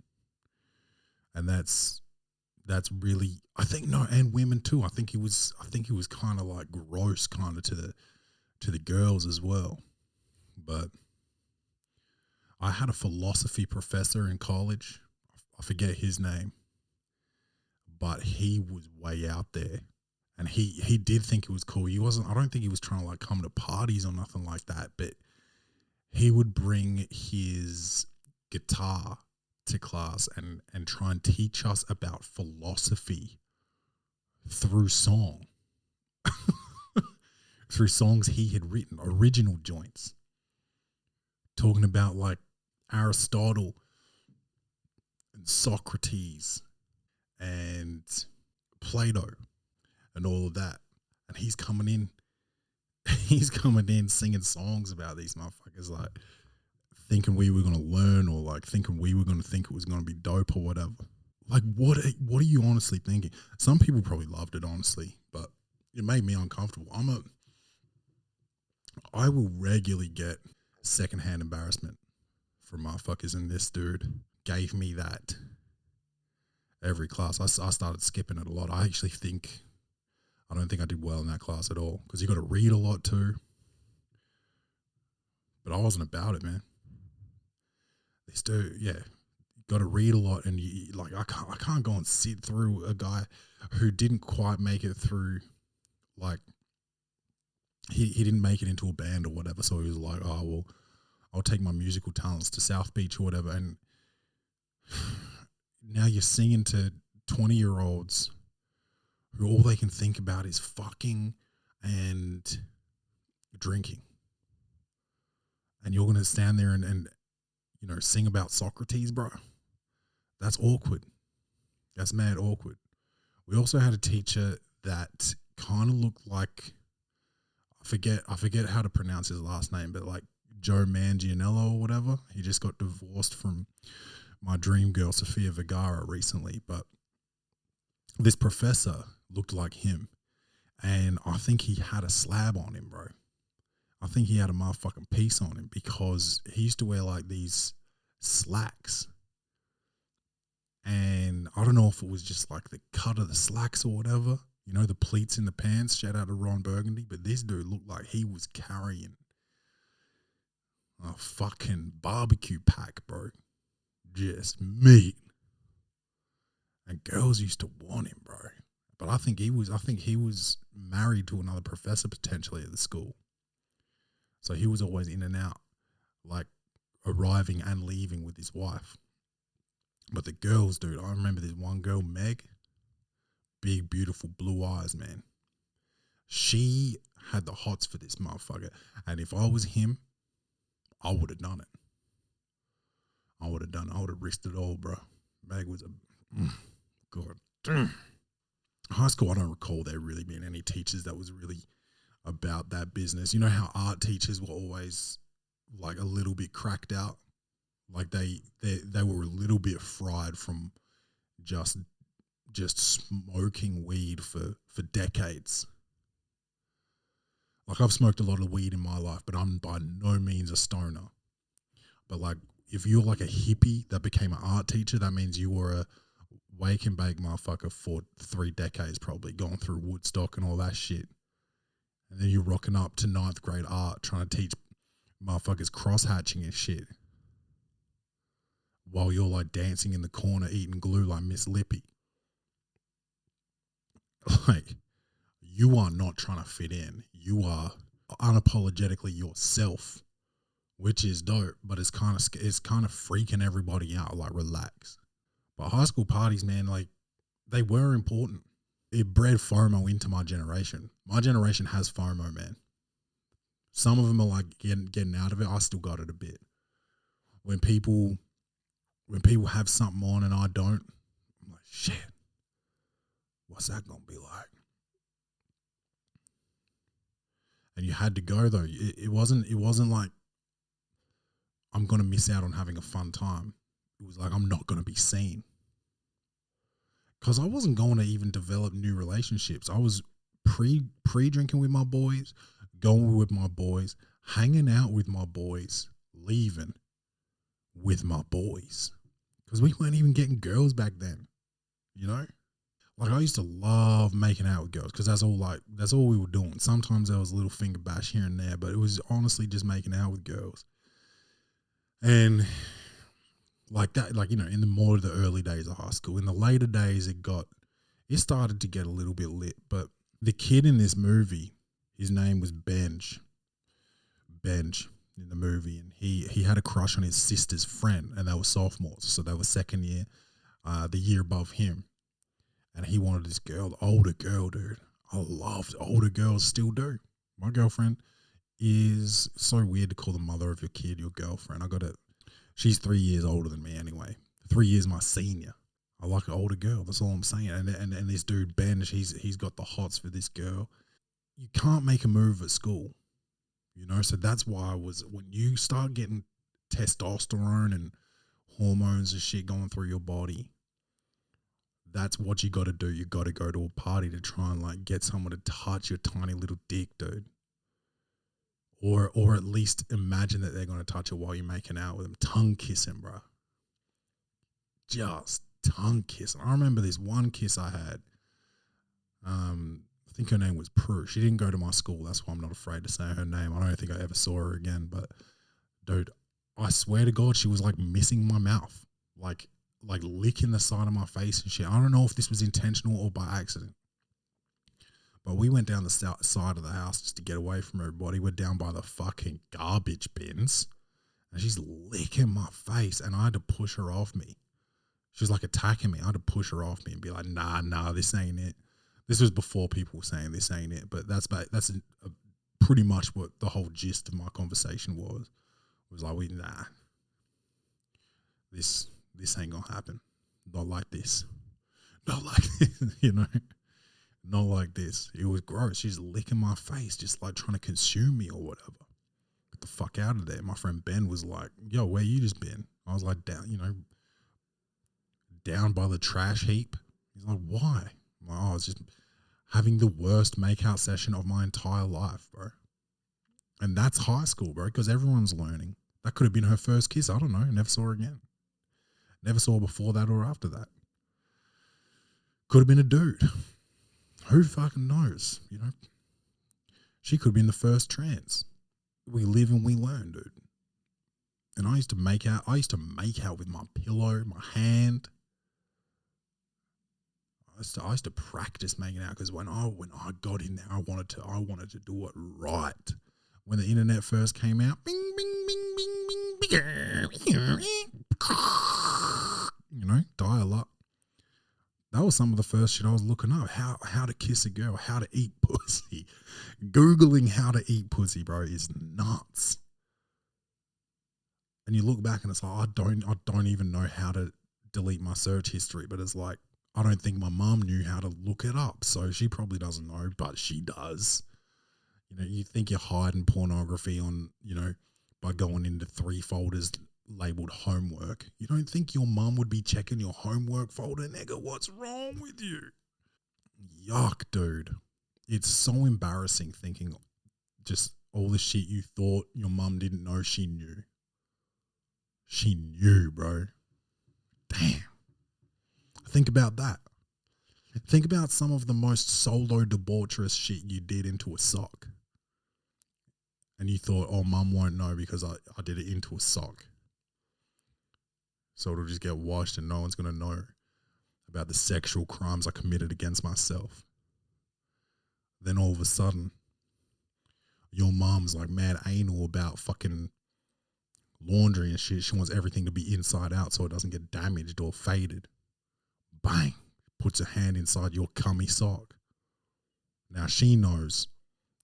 And that's really, I think, no, and women too. I think he was kind of like gross kind of to the girls as well. But I had a philosophy professor in college. I forget his name, but he was way out there. And he did think it was cool. I don't think he was trying to like come to parties or nothing like that, but he would bring his guitar to class and try and teach us about philosophy through song. Through songs he had written, original joints. Talking about like Aristotle and Socrates and Plato and all of that. And he's coming in singing songs about these motherfuckers, like thinking we were going to learn or like thinking we were going to think it was going to be dope or whatever. Like, what are you honestly thinking? Some people probably loved it, honestly, but it made me uncomfortable. I will regularly get secondhand embarrassment from motherfuckers, and this dude gave me that every class. I started skipping it a lot. I don't think I did well in that class at all because you got to read a lot too. But I wasn't about it, man. This dude, yeah, you got to read a lot, and I can't go and sit through a guy who didn't quite make it through, like he didn't make it into a band or whatever. So he was like, oh well, I'll take my musical talents to South Beach or whatever. And now you're singing to 20-year-olds who all they can think about is fucking and drinking. And you're going to stand there and sing about Socrates, bro. That's awkward. That's mad awkward. We also had a teacher that kind of looked like, I forget how to pronounce his last name, but like Joe Manganiello or whatever. He just got divorced from my dream girl, Sofia Vergara, recently. But this professor looked like him. And I think he had a slab on him, bro. I think he had a motherfucking piece on him because he used to wear like these slacks. And I don't know if it was just like the cut of the slacks or whatever. The pleats in the pants. Shout out to Ron Burgundy. But this dude looked like he was carrying a fucking barbecue pack, bro. Just meat. And girls used to want him, bro. But I think he was married to another professor potentially at the school. So he was always in and out, like arriving and leaving with his wife. But the girls, dude, I remember this one girl, Meg, big, beautiful blue eyes, man. She had the hots for this motherfucker. And if I was him, I would have done it. I would have risked it all, bro. Meg was God damn. High school, I don't recall there really being any teachers that was really about that business. You know how art teachers were always like a little bit cracked out? Like they were a little bit fried from just smoking weed for decades. Like I've smoked a lot of weed in my life, but I'm by no means a stoner. But like if you're like a hippie that became an art teacher, that means you were a wake and bake motherfucker for 3 decades probably, going through Woodstock and all that shit. And then you're rocking up to 9th grade art trying to teach motherfuckers cross-hatching and shit. While you're like dancing in the corner eating glue like Miss Lippy. Like, you are not trying to fit in. You are unapologetically yourself, which is dope, but it's kind of freaking everybody out. Like, relax. But high school parties, man, like, they were important. It bred FOMO into my generation. My generation has FOMO, man. Some of them are like getting out of it. I still got it a bit. When people have something on and I don't, I'm like, shit, what's that gonna be like? And you had to go though. It wasn't like I'm gonna miss out on having a fun time. It was like I'm not gonna be seen. Cause I wasn't going to even develop new relationships. I was pre-drinking with my boys, going with my boys, hanging out with my boys, leaving with my boys. Because we weren't even getting girls back then, you know? Like I used to love making out with girls because that's all we were doing. Sometimes there was a little finger bash here and there, but it was honestly just making out with girls. And like that, like, you know, in the more of the early days of high school. In the later days, it started to get a little bit lit. But the kid in this movie, his name was Benj in the movie, and he had a crush on his sister's friend, and they were sophomores, so they were second year, the year above him, and he wanted this girl, the older girl, dude. I loved older girls, still do. My girlfriend is so weird to call the mother of your kid your girlfriend. She's 3 years older than me anyway. 3 years my senior. I like an older girl. That's all I'm saying. And this dude Ben, he's got the hots for this girl. You can't make a move at school, you know. So that's why when you start getting testosterone and hormones and shit going through your body, that's what you got to do. You got to go to a party to try and like get someone to touch your tiny little dick, dude. Or at least imagine that they're going to touch it while you're making out with them. Tongue kissing, bro. Just tongue kissing. I remember this one kiss I had. I think her name was Prue. She didn't go to my school. That's why I'm not afraid to say her name. I don't think I ever saw her again. But, dude, I swear to God, she was like missing my mouth. Like licking the side of my face and shit. I don't know if this was intentional or by accident. But we went down the side of the house just to get away from everybody. We're down by the fucking garbage bins. And she's licking my face. And I had to push her off me. She was like attacking me. I had to push her off me and be like, nah, this ain't it. This was before people were saying this ain't it. But that's pretty much what the whole gist of my conversation was. It was like, this ain't gonna happen. Not like this. Not like this, you know. Not like this. It was gross. She's licking my face, just like trying to consume me or whatever. Get the fuck out of there. My friend Ben was like, yo, where you just been? I was like, down by the trash heap. He's like, why? I'm like, I was just having the worst makeout session of my entire life, bro. And that's high school, bro, because everyone's learning. That could have been her first kiss. I don't know. Never saw her again. Never saw her before that or after that. Could have been a dude. Who fucking knows, you know? She could have been the first trans. We live and we learn, dude. And I used to make out with my pillow, my hand. I used to practice making out because when I got in there, I wanted to do it right. When the internet first came out, bing, bing, bing, bing, bing, bing, you know, dial up. That was some of the first shit I was looking up. How to kiss a girl, how to eat pussy. Googling how to eat pussy, bro, is nuts. And you look back and it's like, I don't even know how to delete my search history, but it's like, I don't think my mom knew how to look it up, so she probably doesn't know, but she does. You know, you think you're hiding pornography on, you know, by going into 3 folders labeled homework. You don't think your mum would be checking your homework folder, nigga? What's wrong with you? Yuck, dude. It's so embarrassing thinking just all the shit you thought your mum didn't know she knew. She knew, bro. Damn. Think about that. Think about some of the most solo debaucherous shit you did into a sock. And you thought, oh, mum won't know because I did it into a sock. So it'll just get washed and no one's going to know about the sexual crimes I committed against myself. Then all of a sudden, your mom's like mad anal about fucking laundry and shit. She wants everything to be inside out so it doesn't get damaged or faded. Bang, puts a hand inside your cummy sock. Now she knows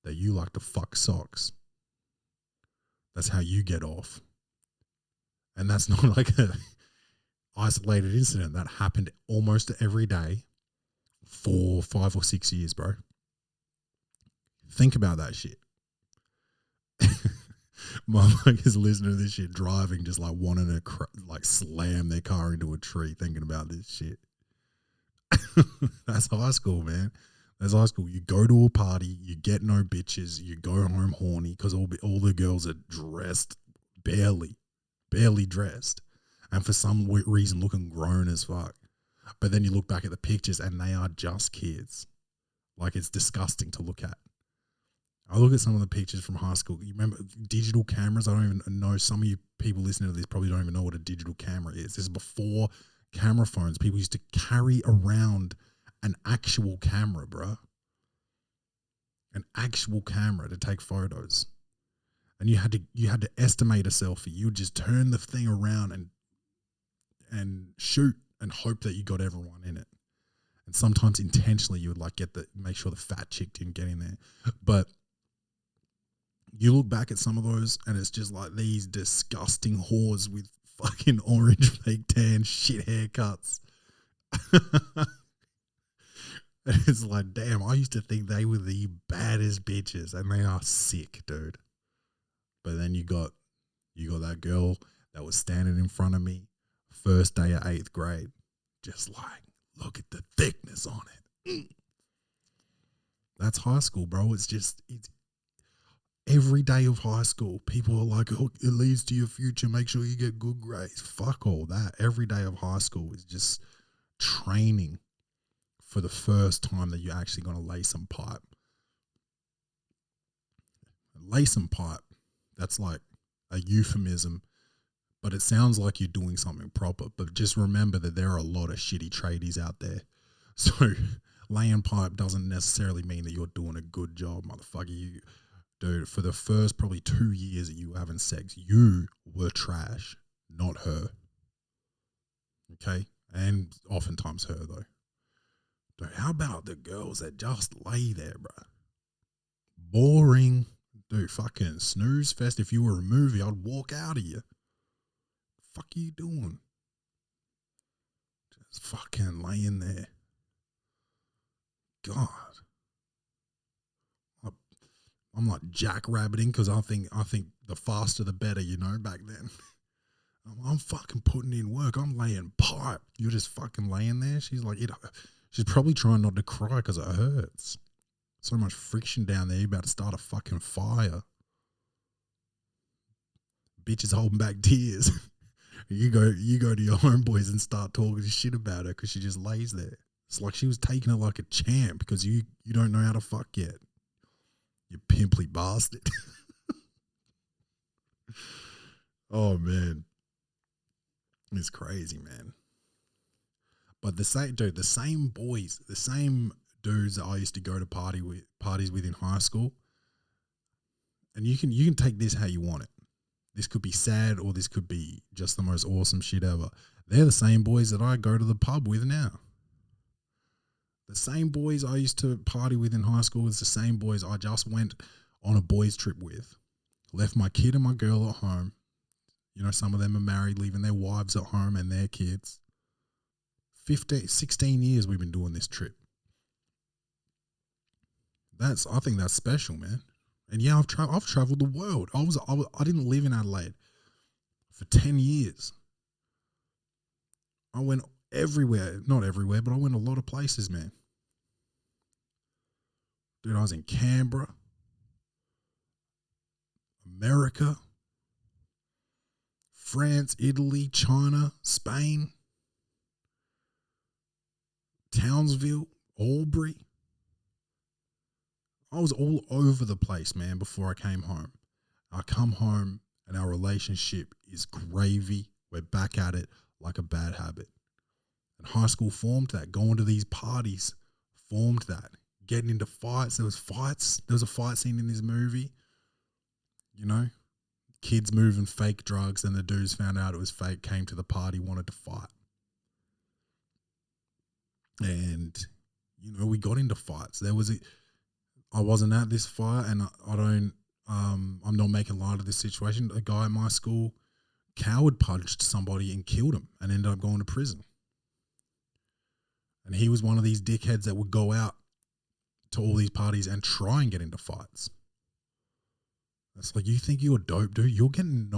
that you like to fuck socks. That's how you get off. And that's not like a isolated incident. That happened almost every day for 5 or 6 years, bro. Think about that shit. My mother is listening to this shit driving, just like wanting to like slam their car into a tree thinking about this shit. That's high school, man. That's high school. You go to a party, you get no bitches, you go home horny because all the girls are dressed barely dressed, and for some reason looking grown as fuck. But then you look back at the pictures and they are just kids. Like, it's disgusting to look at. I look at some of the pictures from high school. You remember digital cameras? I don't even know. Some of you people listening to this probably don't even know what a digital camera is. This is before camera phones. People used to carry around an actual camera, bro. An actual camera to take photos. And you had to estimate a selfie. You would just turn the thing around and shoot and hope that you got everyone in it. And sometimes intentionally you would like make sure the fat chick didn't get in there. But you look back at some of those and it's just like these disgusting whores with fucking orange fake tan shit haircuts. And it's like, damn, I used to think they were the baddest bitches and they are sick, dude. But then you got that girl that was standing in front of me first day of 8th grade. Just like, look at the thickness on it. That's high school, bro. It's every day of high school. People are like, oh, it leads to your future. Make sure you get good grades. Fuck all that. Every day of high school is just training for the first time that you're actually going to lay some pipe. Lay some pipe. That's like a euphemism, but it sounds like you're doing something proper. But just remember that there are a lot of shitty tradies out there. So laying pipe doesn't necessarily mean that you're doing a good job, motherfucker. Dude, for the first probably 2 years that you were having sex, you were trash, not her. Okay? And oftentimes her, though. Dude, how about the girls that just lay there, bro? Boring. Dude, fucking snooze fest. If you were a movie, I'd walk out of you. Fuck are you doing? Just fucking laying there. God. I'm like jackrabbiting because I think the faster the better, you know, back then. I'm fucking putting in work. I'm laying pipe. You're just fucking laying there. She's like, she's probably trying not to cry because it hurts. So much friction down there. You're about to start a fucking fire. Bitch is holding back tears. You go to your homeboys and start talking shit about her because she just lays there. It's like she was taking it like a champ because you don't know how to fuck yet. You pimply bastard. Oh, man. It's crazy, man. But the same boys, the same dudes that I used to go to parties with in high school. And you can take this how you want it. This could be sad or this could be just the most awesome shit ever. They're the same boys that I go to the pub with now. The same boys I used to party with in high school is the same boys I just went on a boys trip with. Left my kid and my girl at home. You know, some of them are married, leaving their wives at home and their kids. 16 years we've been doing this trip. I think that's special, man. And yeah, I've traveled the world. I didn't live in Adelaide for 10 years. I went everywhere, not everywhere, but I went a lot of places, man. Dude, I was in Canberra, America, France, Italy, China, Spain, Townsville, Albury. I was all over the place, man, before I came home. I come home and our relationship is gravy. We're back at it like a bad habit. And high school formed that. Going to these parties formed that. Getting into fights. There was fights. There was a fight scene in this movie. You know, kids moving fake drugs, and the dudes found out it was fake, came to the party, wanted to fight. And, you know, we got into fights. I wasn't at this fight, and I'm not making light of this situation. A guy at my school coward punched somebody and killed him and ended up going to prison. And he was one of these dickheads that would go out to all these parties and try and get into fights. It's like, you think you're dope, dude? You're getting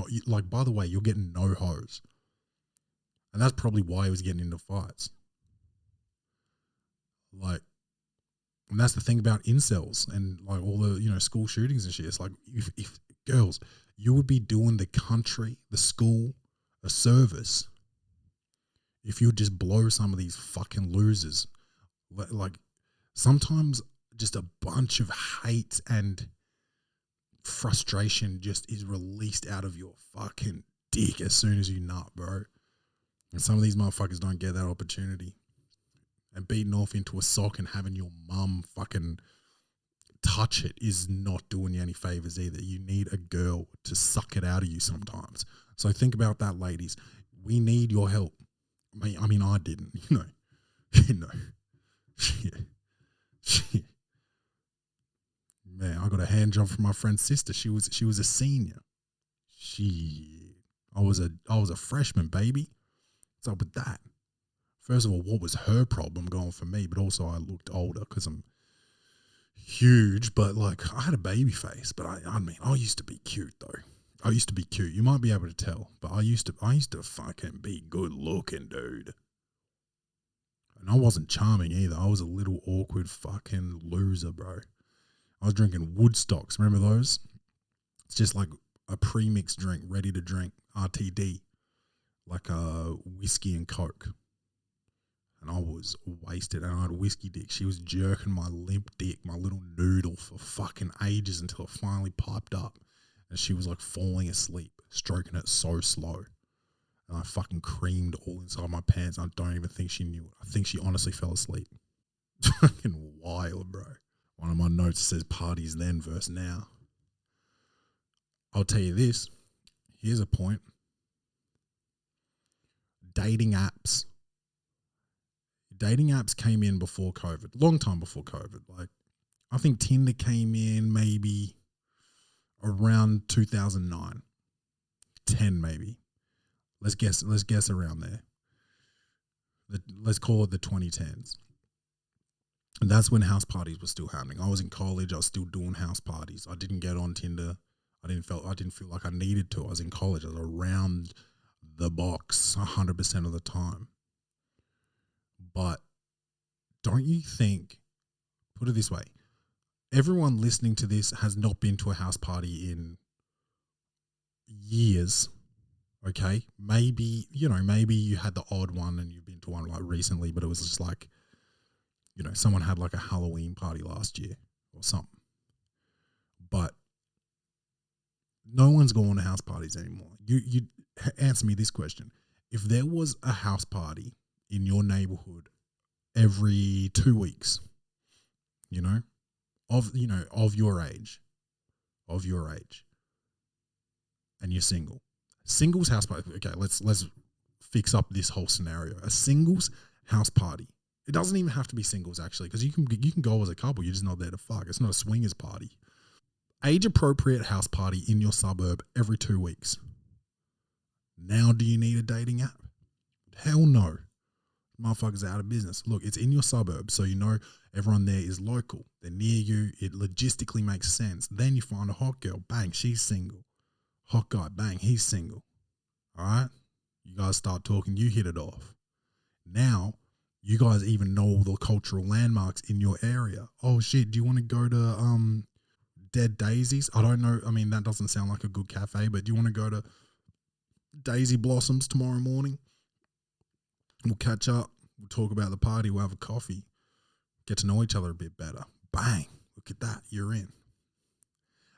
by the way, you're getting no hoes. And that's probably why he was getting into fights. Like, and that's the thing about incels and like all the, you know, school shootings and shit. It's like, if girls, you would be doing the country, the school, a service if you would just blow some of these fucking losers. Like, sometimes just a bunch of hate and frustration just is released out of your fucking dick as soon as you nut, bro. And some of these motherfuckers don't get that opportunity. And beating off into a sock and having your mum fucking touch it is not doing you any favors either. You need a girl to suck it out of you sometimes. So think about that, ladies. We need your help. I mean, I didn't, you know. Shit. Man, I got a hand job from my friend's sister. She was a senior. I was a freshman, baby. What's up with that? First of all, what was her problem going for me? But also I looked older because I'm huge, but like I had a baby face. But I mean, I used to be cute though. I used to be cute. You might be able to tell, but I used to fucking be good looking, dude. And I wasn't charming either. I was a little awkward fucking loser, bro. I was drinking Woodstocks. Remember those? It's just like a pre-mixed drink, ready to drink, RTD, like a whiskey and Coke. And I was wasted, and I had a whiskey dick. She was jerking my limp dick, my little noodle, for fucking ages until it finally popped up. And she was like falling asleep, stroking it so slow. And I fucking creamed all inside my pants. I don't even think she knew it. I think she honestly fell asleep. Fucking wild, bro. One of my notes says parties then versus now. I'll tell you this. Here's a point. Dating apps. Dating apps came in before COVID, long time before COVID. Like, I think Tinder came in maybe around 2009, 10 maybe. Let's guess around there. Let's call it the 2010s. And that's when house parties were still happening. I was in college. I was still doing house parties. I didn't get on Tinder. I didn't feel like I needed to. I was in college. I was around the box 100% of the time. But don't you think, put it this way, everyone listening to this has not been to a house party in years, okay? Maybe you had the odd one and you've been to one like recently, but it was just like, you know, someone had like a Halloween party last year or something. But no one's going to house parties anymore. You answer me this question. If there was a house party in your neighborhood every 2 weeks, of your age, and you're single. Singles house party. Okay, let's fix up this whole scenario. A singles house party. It doesn't even have to be singles, actually, because you can go as a couple. You're just not there to fuck. It's not a swingers party. Age appropriate house party in your suburb every 2 weeks. Now, do you need a dating app? Hell no. Motherfuckers out of business. Look, it's in your suburb, so everyone there is local. They're near you. It logistically makes sense. Then you find a hot girl. Bang, she's single. Hot guy. Bang, he's single. All right? You guys start talking. You hit it off. Now, you guys even know all the cultural landmarks in your area. Oh, shit, do you want to go to Dead Daisies? I don't know. I mean, that doesn't sound like a good cafe, but do you want to go to Daisy Blossoms tomorrow morning? We'll catch up. We'll talk about the party. We'll have a coffee. Get to know each other a bit better. Bang. Look at that. You're in.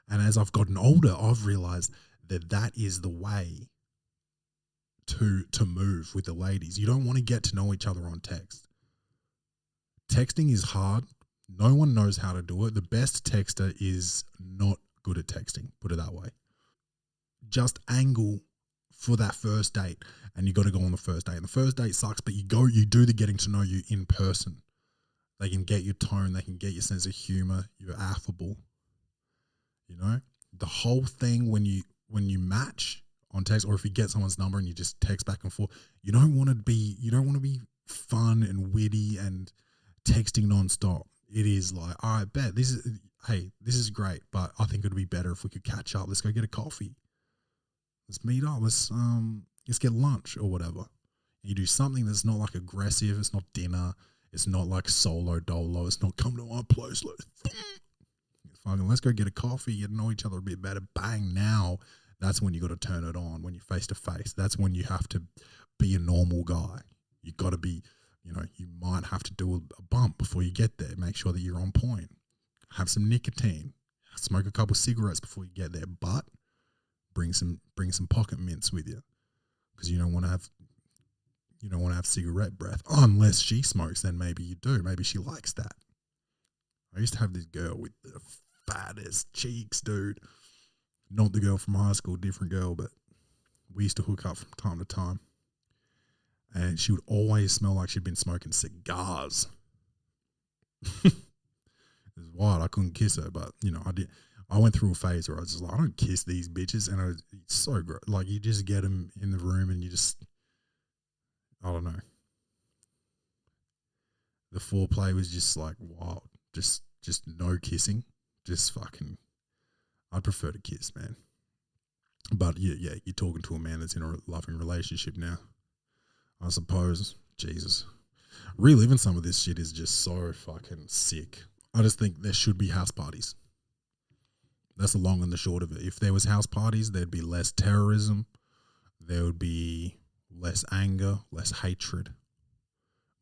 And as I've gotten older, I've realized that is the way to move with the ladies. You don't want to get to know each other on text. Texting is hard. No one knows how to do it. The best texter is not good at texting, put it that way. Just angle for that first date, and you got to go on the first date. And the first date sucks, but you do the getting to know you in person. They can get your tone, they can get your sense of humor, you're affable. The whole thing when you match on text, or if you get someone's number and you just text back and forth, you don't want to be fun and witty and texting nonstop. It is like, all right, bet this is great, but I think it'd be better if we could catch up. Let's go get a coffee. Let's meet up. Let's get lunch or whatever. You do something that's not like aggressive. It's not dinner. It's not like solo dolo. It's not come to my place. Let's go get a coffee. Get to know each other a bit better. Bang. Now that's when you got to turn it on. When you're face to face, that's when you have to be a normal guy. You got to be. You might have to do a bump before you get there. Make sure that you're on point. Have some nicotine. Smoke a couple cigarettes before you get there. But bring some pocket mints with you, because you don't want to have cigarette breath. Oh, unless she smokes, then maybe you do. Maybe she likes that. I used to have this girl with the fattest cheeks, dude. Not the girl from high school, different girl, but we used to hook up from time to time. And she would always smell like she'd been smoking cigars. It was wild. I couldn't kiss her, but I did. I went through a phase where I was just like, I don't kiss these bitches, and it's so great. Like, you just get them in the room, and you just, I don't know. The foreplay was just like wild. Just no kissing. Just fucking. I'd prefer to kiss, man. But yeah, you're talking to a man that's in a loving relationship now. I suppose. Jesus. Reliving some of this shit is just so fucking sick. I just think there should be house parties. That's the long and the short of it. If there was house parties, there'd be less terrorism. There would be less anger, less hatred,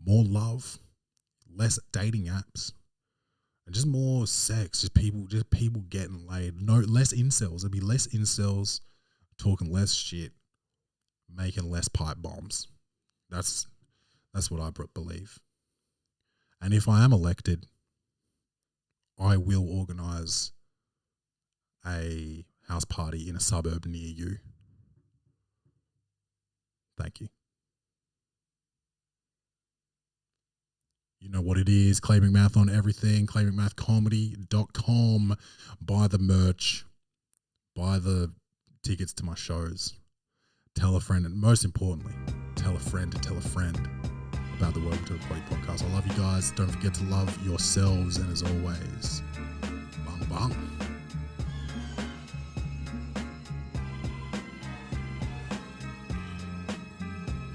more love, less dating apps, and just more sex. Just people getting laid. No, less incels. There'd be less incels talking less shit, making less pipe bombs. That's what I believe. And if I am elected, I will organise a house party in a suburb near you. Thank you. You know what it is. Claiming Math on everything. ClaimingMathComedy.com. Buy the merch. Buy the tickets to my shows. Tell a friend, and most importantly, tell a friend to tell a friend about the Welcome to the Poddy podcast. I love you guys. Don't forget to love yourselves, and as always, bung bung.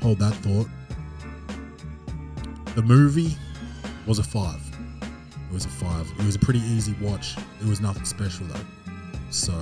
Hold that thought. The movie was a 5. It was a 5. It was a pretty easy watch. It was nothing special though. So